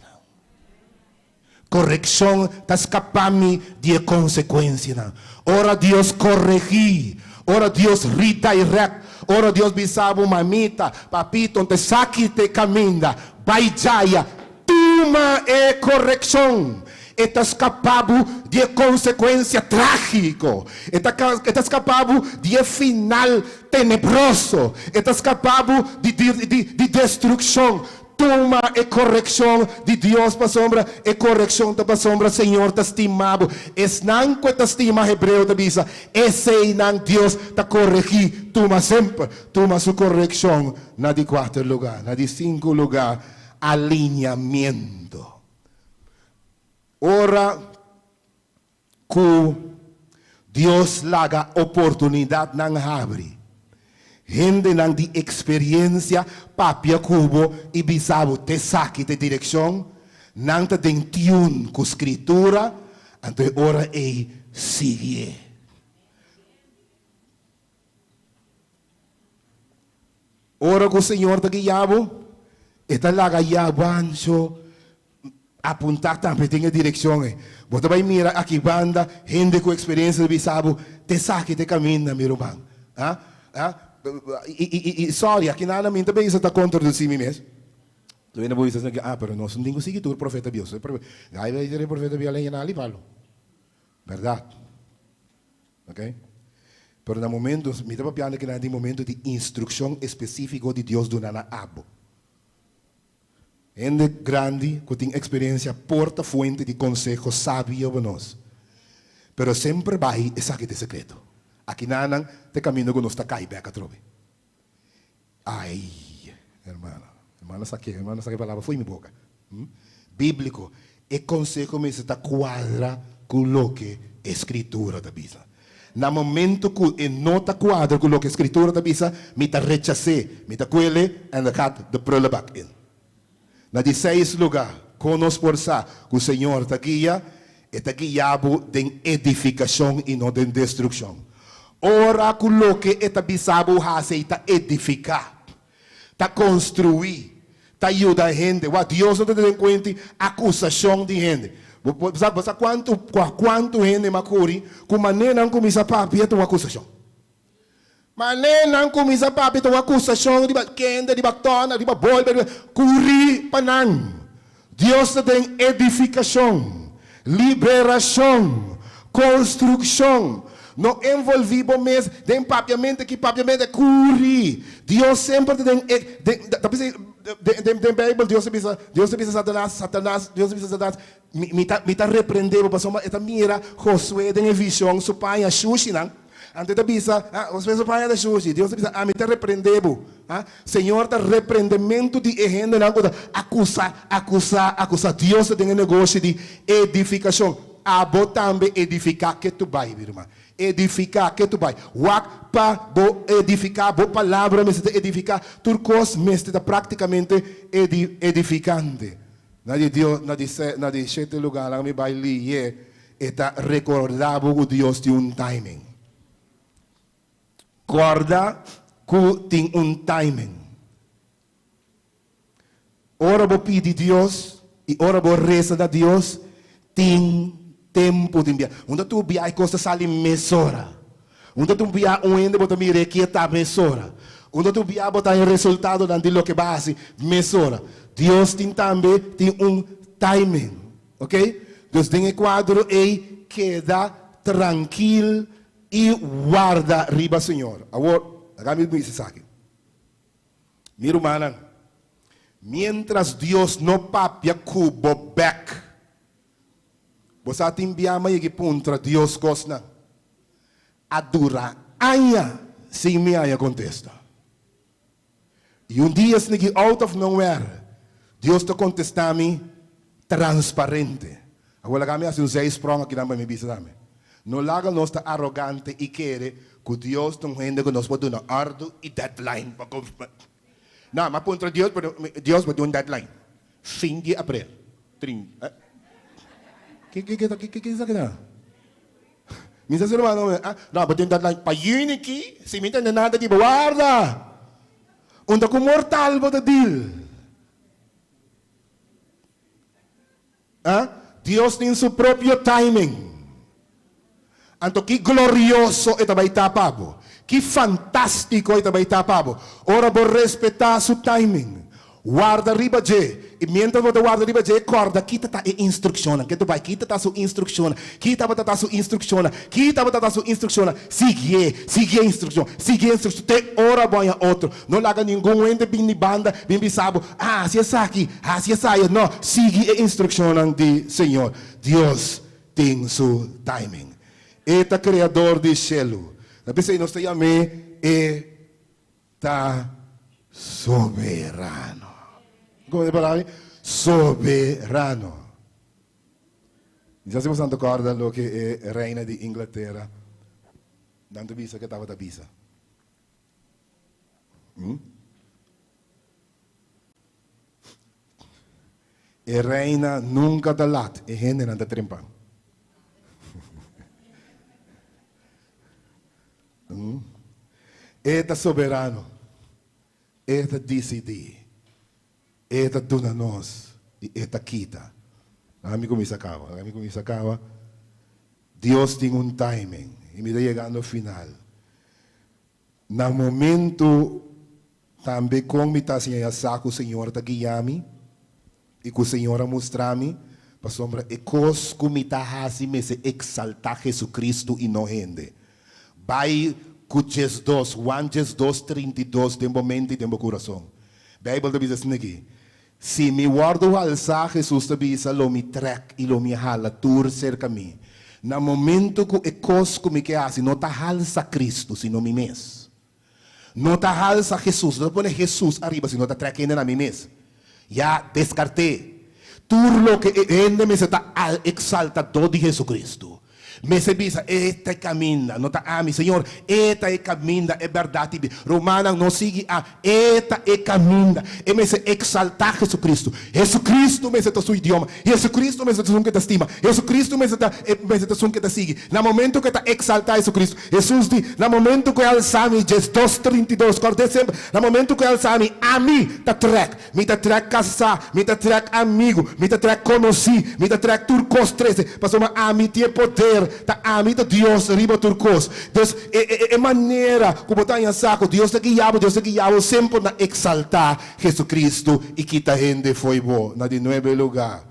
Correção está escapando de consequências. Ora Deus corrigir, ora Deus redirect, ora Deus bisabo mamita, papito, te saque te caminha, vai jaya, tuma e correção. está escapado de consecuencia trágico, está escapado de final tenebroso, está escapado de destrucción. Toma e corrección de Dios para sombra, e corrección para sombra, Señor, te estimado. Es nan que te estima hebreo te visa, ese nan Dios te corregí, toma siempre, toma su corrección, na de 4 lugar, na de 5 lugar, alineamiento. Ora, que Dios laga oportunidad nan abre. Gente nang di experiência papia cubo e bisabo te saque de direção, nang te dentiun com escritura, ante ora e sigue. Ora com o Senhor te guiabo, eta laga yabancho apuntar também tem a direção. Você vai mirar aqui banda, gente com experiência de bisabo, te saque de caminho, meu irmão. Sorry, aqui nada me também está contra do si mesmo. Tu ainda vou dizer que pero nós não temos seguidor profeta Deus. Aí vai dizer profeta Deus além na ali falo. Verdade. OK? Pero no momento, me estava piando que não tem momento de instrução específico de Deus do nana abo. Gente grande que tem experiência porta fuente de consejo sábio para nós. Pero sempre vai essa que é secreto. Aqui nanang te caminho que nós está cai beca trobe. Ai, hermana saque a palavra foi minha boca. Bíblico, é consejo me está quadra com o que a escritura da Bíblia. No momento que não está quadra com o que a escritura da Bíblia, me está rechacé, me está coele and the cat the prulleback in. Na 16 lugar, conosco por sa, que o Senhor está guia, está guiado de edificação e não de destruição. Ora quello che è bisabo hase ta edificar, ta construir, ta ayuda a gente. What Dios não te tem conta acusação de gente. Você quanto gente macuri, com maneira não começa papi é tua acusação. Maneira não começa papi tua acusação de quente, de bactona, de babol, curi panan. Deus te tem edificação, liberação, construção. Não envolvido mesmo, tem papiamento é curi. Deus sempre tem, tem Bíblia, Deus avisa Satanás, me tá repreendendo, para somar, esta mira, Josué tem visão, seu pai é Xuxi, não? Ante da bisa, Josué seu pai é Xuxi, Deus avisa, me tá repreendendo, Senhor, tá repreendimento de errando, não, acusar, Deus tem um negócio de edificação. Abo também edificar que tu vai, irmão. Edificar que tu vai. Wak pa bo edificar, bo palavra me está edificar. Turcos me está praticamente edificante. Na de 7 lugar lá me vai ali está recordado que Deus tem um timing. Corda que tem um timing. Ora bo pedir Deus e ora bo reza a Deus tem tempo de enviar. Onde tu enviar coisas ali mesora. Onde tu enviar ende botar mire que está mesora. Onde tu enviar botar o resultado daquilo que base mesora. Deus tem também um timing, ok? Deus tem quadro e queda tranquilo e guarda riba Senhor. Agora, agora me diz aqui. Minha irmã, mientras Deus não papia cubo back. Você tem enviado e contra Deus cosna. A dura aia sem me aia contesta. E dia se out of nowhere, Deus te contesta me transparente. Agora kami assim os 6 prong aqui na minha bisa dame. Não laga nós tá arrogante e querer que Deus não rende que nós pode dar ardo e deadline para cumprir. Não, mas contra Deus pode dar deadline. Fim de abril. Que é isso aqui? Minsan sino ano, dapat yung tatlang payunin ki, simintan na nada di bawarda. Unda ko mortal ba ta deal? Dios tem su propio timing. Anto que glorioso ita vai tapabo. Que fantástico ita vai tapabo. Ora bo respetar su timing. Guarda riba je. E mentre você guarda riba je, corda, kita ta instruzione. Que tu vai, kita ta su instruzione. Kita ta su instruzione. Kita ta su instruzione. Sigue instruzione. Sigue instruzione. Te ora vai a outro. Não laga nenhum ente bini banda, bini sabo. Se essa aqui, se essa aí. Não, sigue a instrução de Senhor. Deus tem seu timing. Eta criador de cielo. Na pessoa nós chamamos está soberano. Como é a palavra? Soberano. Já se você não recorda o que é reina de Inglaterra, dando visa que estava da visa. E reina nunca dá lat, e gente não dá trempa. Eta soberano, eta decidi, eta dona nós, e eta quita. Amigo me sacava. Deus tem um timing, e me está chegando ao final. No momento, também como me está assim, saco o Senhor está guiando e que o Senhor mostrar-me, para sombra, e coisa que me está assim, se exaltar Jesus Cristo e não rende. Vai com Jesus 1 Jesus 32, de momento e de meu coração. A Bíblia diz assim aqui, se me guardo alçar Jesus da bisa, lo me trek e lo me hala, tur cerca mim. No momento que é coisa que me quer assim, não está alça Cristo, sino me mesmo. Não está alça Jesus, não põe Jesus arriba, sino está trekando na mim mesmo. Já descartei. Tudo lo que ende me está exaltado de Jesus Cristo. Me se bisa, esta caminha, não está a mim, Senhor, esta caminha, é verdade. Romana não sigue a, esta caminha, e me se exaltar Jesus Cristo. Jesus Cristo me se está seu idioma, Jesus Cristo me se está que te estima, Jesus Cristo me se está que te sigue. No momento que está exaltar Jesus Cristo, Jesus diz, no momento que alçame, Jesus 2:32, corte sempre, no momento que alçame, a mim, me está trek casar, me está trek amigo, me está trek conheci, me está trek turcos 13, passou a mim tem poder. Tá a mim Deus riba turcos. Deus é maneira como tá em saco. Deus te guiava sempre na exaltar Jesus Cristo e que tá gente foi bom na de novo lugar.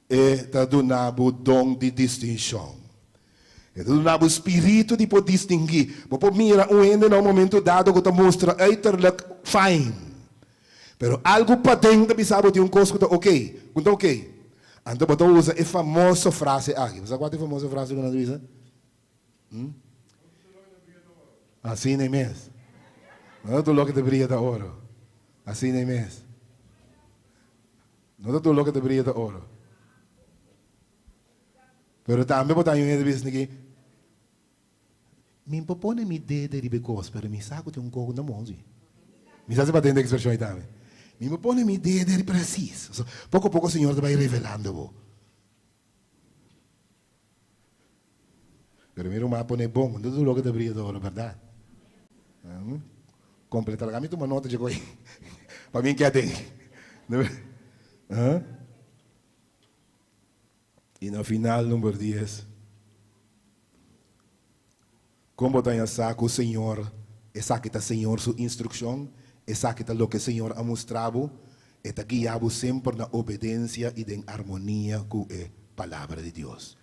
E tá donado dom de distinção. E tá donado espírito de poder distinguir. Porque mira o ende no momento dado que tá mostra uiterlijk fine. Pero algo para dentro sabe de coisa que tá ok. Então, você usa a famosa frase aqui. Você sabe qual é a famosa frase que nós dizemos? Assim nem mesmo. Não é tudo louco que te brilha da ouro. Assim nem mesmo. Não é tudo louco que te brilha da ouro. Mas também botar em um aqui. Me propõe me dedo de becos, mas me saco de coco na mão. Me sabe para entender a expressão aí também. Me põe minha ideia preciso. Pouco a pouco o Senhor vai revelando. Pero mira, o mapa é bom. Não é logo de abrir a verdade. Completar. A mim toma nota de coisa. Para mim que é tem. E no final, número 10. Como está em saco o Senhor, essa que está Senhor sua instrução, essa que está o que o Senhor ha mostrado, está guiado sempre na obediência e na harmonia com a palavra de Deus.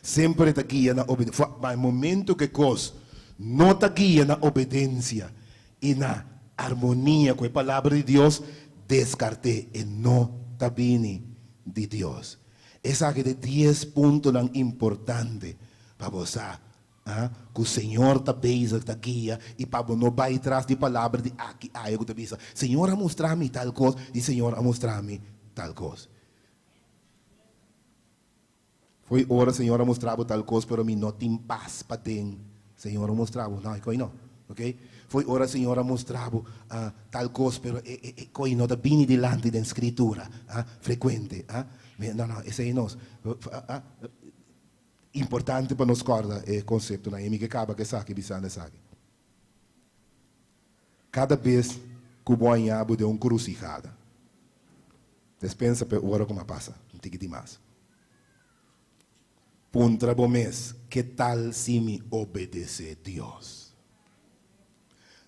Sempre está guiado na obediência. Mas no momento que coisa não está guiado na obediência e na harmonia com a palavra de Deus, descarte e não está vindo de Deus. Essa que é 10 pontos importantes para você. Que o Senhor está bem, está guia, e para não vai atrás de palavra de aqui, eu te digo, Senhor, a mostrar-me tal coisa, e Senhor, a mostrar-me tal coisa. Foi hora, Senhor, a mostrar tal coisa, pero me não tem paz para ter. Senhor, a mostrar, não, ok? Foi hora, Senhor, a mostrar tal coisa, pero coi não está bem delante da escritura, frequente, não, esse aí nós. Importante para nós corda é o conceito na que acaba que sabe bisanda sabe. Cada vez que o bom abo de crucificada, despensa para hora como passa, não tem que demais. Puntra bom mês, que tal se me obedecer Deus?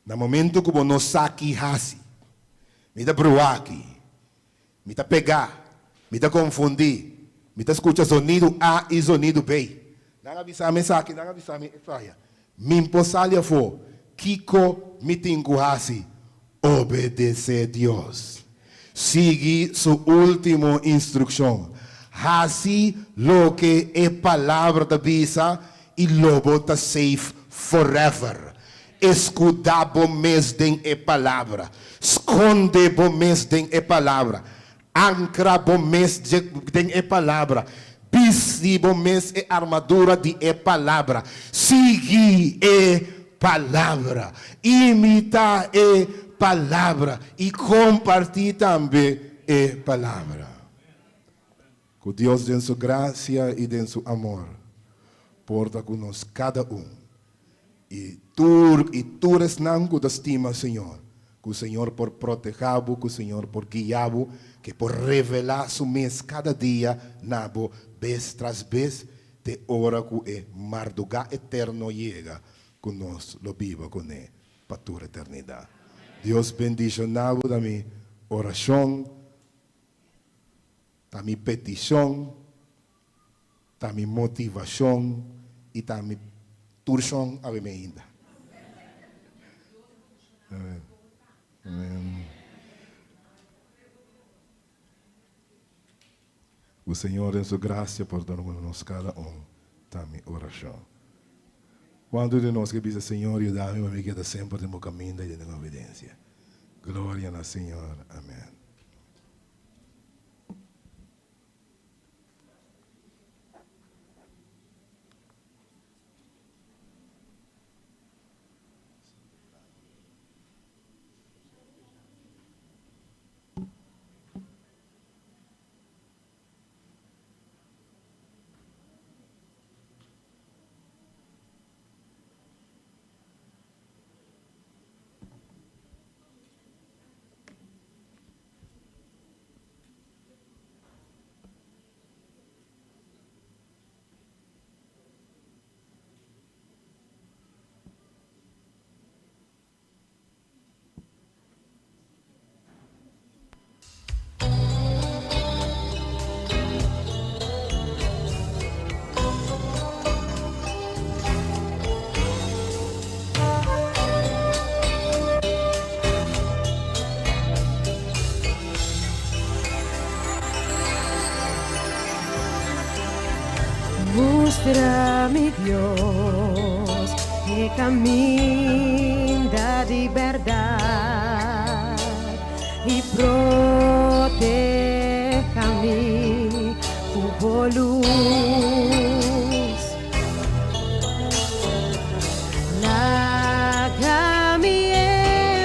No momento que não saque hasi, me dá pro aqui, me está pegar, me está confundir, me está escuchar sonido A y sonido B. Não avisar-me aqui, não avisar-me fire. Me imposalha for, Kiko me tinguasi, obedecer a Deus. Sigue su última instrucción. Así lo que es palabra de vida y lo bota safe forever. Escudabo mes den e palavra. Esconde bo mes den e palavra. Ancra bo mes den e palavra. Bisi bo mes e armadura de e palavra. Sigue e palavra. Imita e palavra. E compartilhar também e palavra. Que Deus den sua graça e den seu amor. Porta conosco cada E tu resnango da estima, Senhor. Que o Senhor por proteger-bo, que o Senhor por guiar-bo, que por revelar su mês cada dia, nabo, vez tras vez, de hora que é marduga eterno chega, que nós lo viva com ele, para toda a eternidade. Deus bendiga nabo da minha oração, da minha petição, da minha motivação e da minha turção a minha ainda. Amém. Amém. O Senhor, em sua graça, por dar-nos cada da minha oração. Quando de nós que diz, Senhor, eu dá-me uma vida sempre no caminho e na obediência. Glória ao Senhor. Amém. Muestra-me, Dios, el camino de verdad y protéjame tu luz. Lágame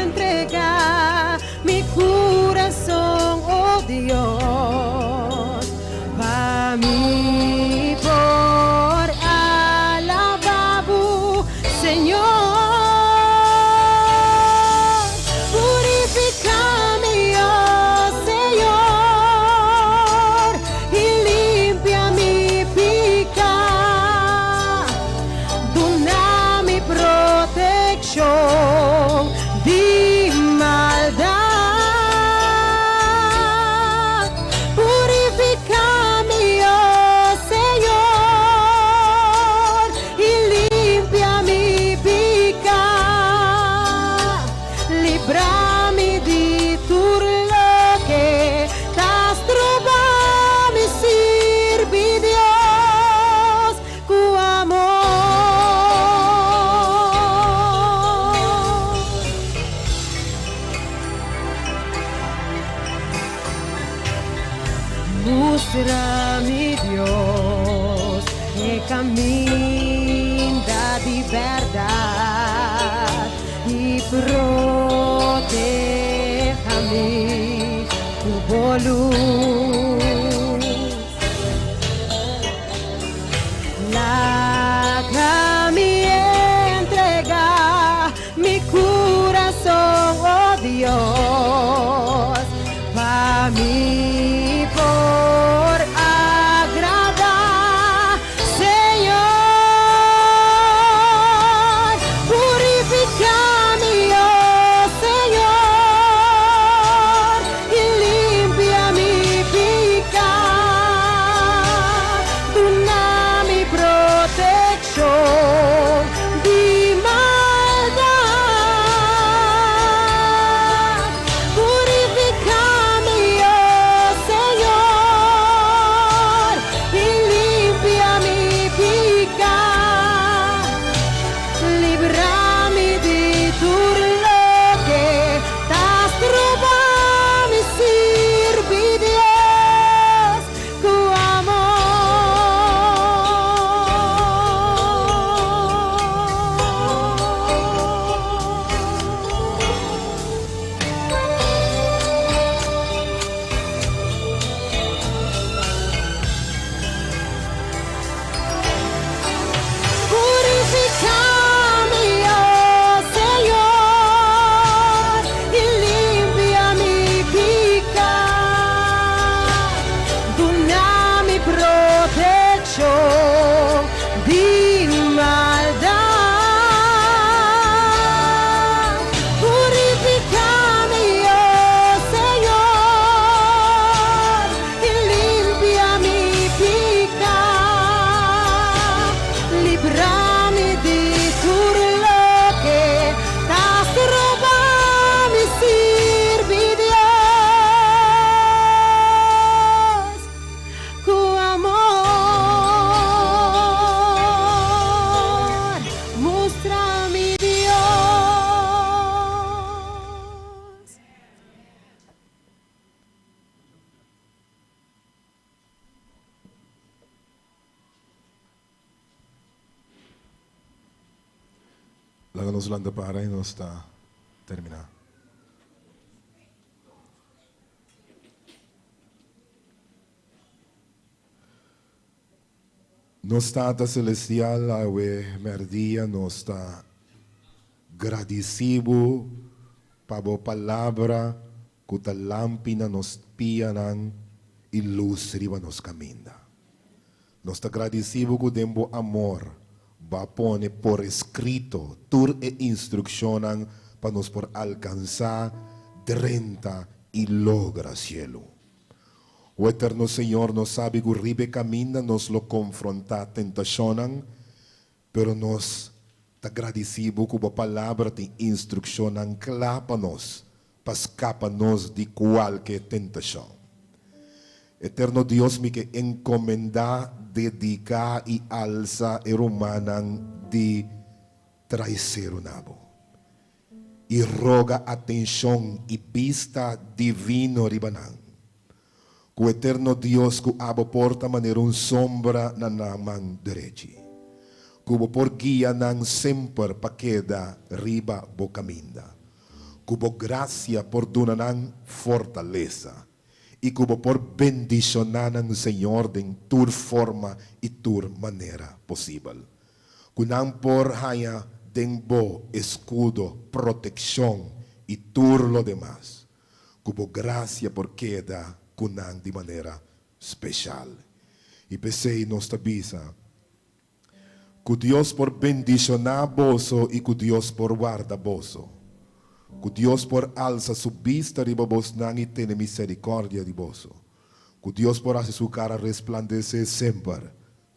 entregar mi corazón, oh Dios, para mí. Muestra-me, Dios, el camino de verdad y protéjame tu luz. Lágame entregar mi corazón, oh Dios, para mí. Purificame, oh Señor, y límpiame. Láganos landa para y no está terminado. Nos Tata Celestial, awe merdia, nos está agradecido para a palavra que a lâmpada nos pianan e luz riba nos caminha. Nós está agradecido que o amor va pone por escrito tur e instruccionan para nos por alcançar 30 e logra cielo. O eterno Senhor nos sabe que ribe caminha nos lo confronta tentacionan, pero nos está agradecido que a palavra te instruccionan clara para nós, para escapar-nos de qualquer tentação. Eterno Deus, me que encomendar, dedicar e alça e romanan de traiçeiro nabo. E roga atenção e vista divino ribanan. Que o eterno Deus que abo porta maneira sombra na mão direita. Que o por guia nan sempre pa queda riba bo caminda. Que o graça por donanan fortaleza. E que o por bendicionanan Senhor de tur forma e tur maneira possível. Que não por haya den bo escudo, proteção e tur lo demás. Que o graça por queda kunang de maneira especial. E pensei nos tabisa que Deus por bendicionar boso e que Deus por guarda boso. Que Deus por alça su vista riba vos nang e tem misericórdia de boso. Que Deus por hacer su cara resplandecer sempre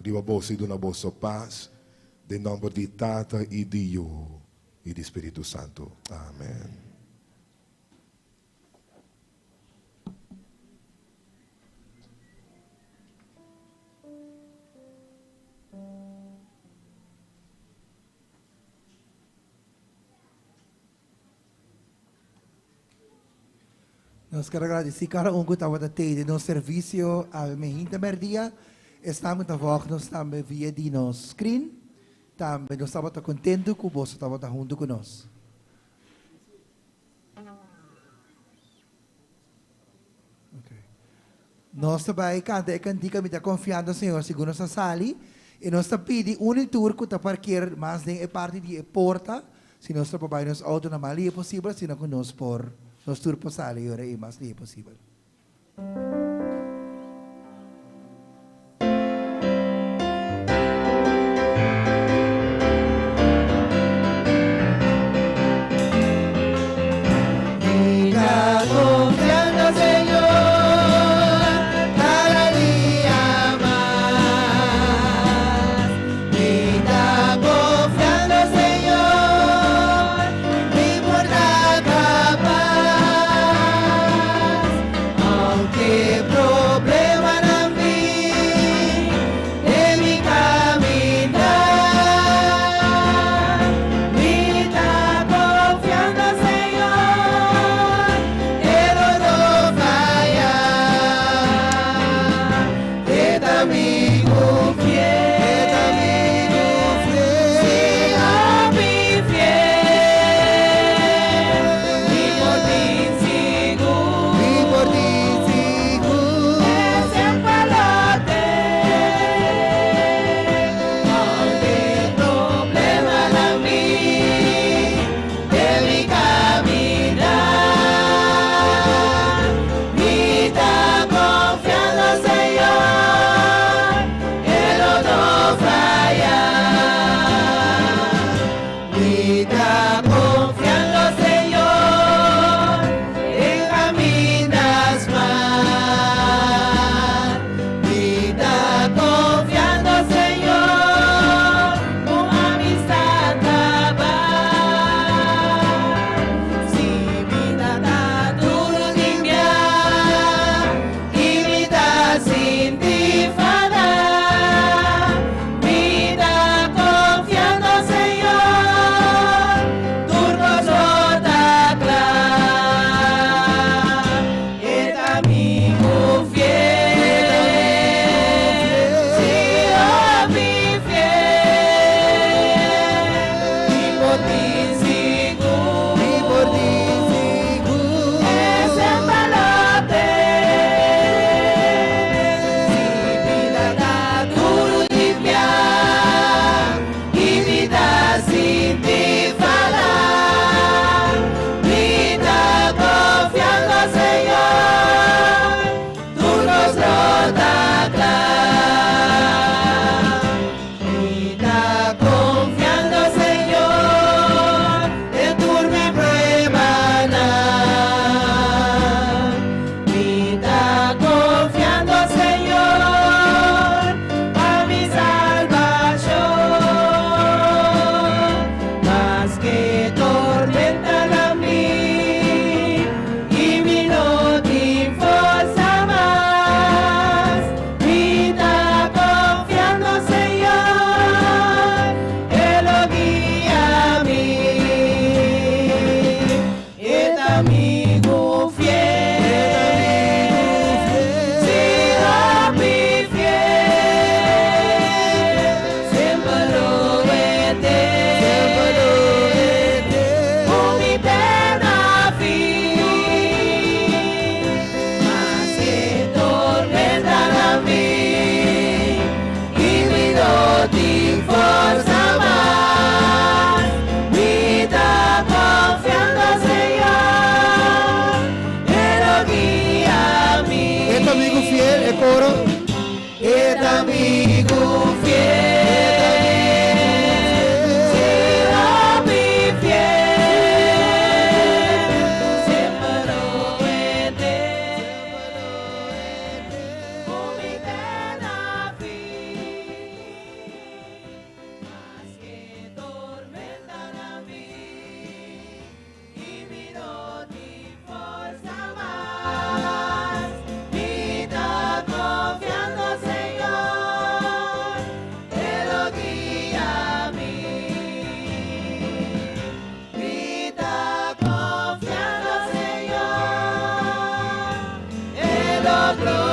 riba boso e dona boso paz. De nome de Tata e de Io e de Espírito Santo. Amém. Nós queremos agradecer cada um que estava a ter no serviço a minha intermédia. Estamos a voltar, nós também via de nosso screen. Também nós estamos contentes que você estava junto conosco. Okay. Nós também cantamos a confiança no Senhor, segundo nossa sala. E nós pedimos um tour que está parquear mais de parte de porta. Se nós trabalhamos nos auto na malia possível, se não conosco por nos tour por sala e ora é mais de possível. ti. solo gloria.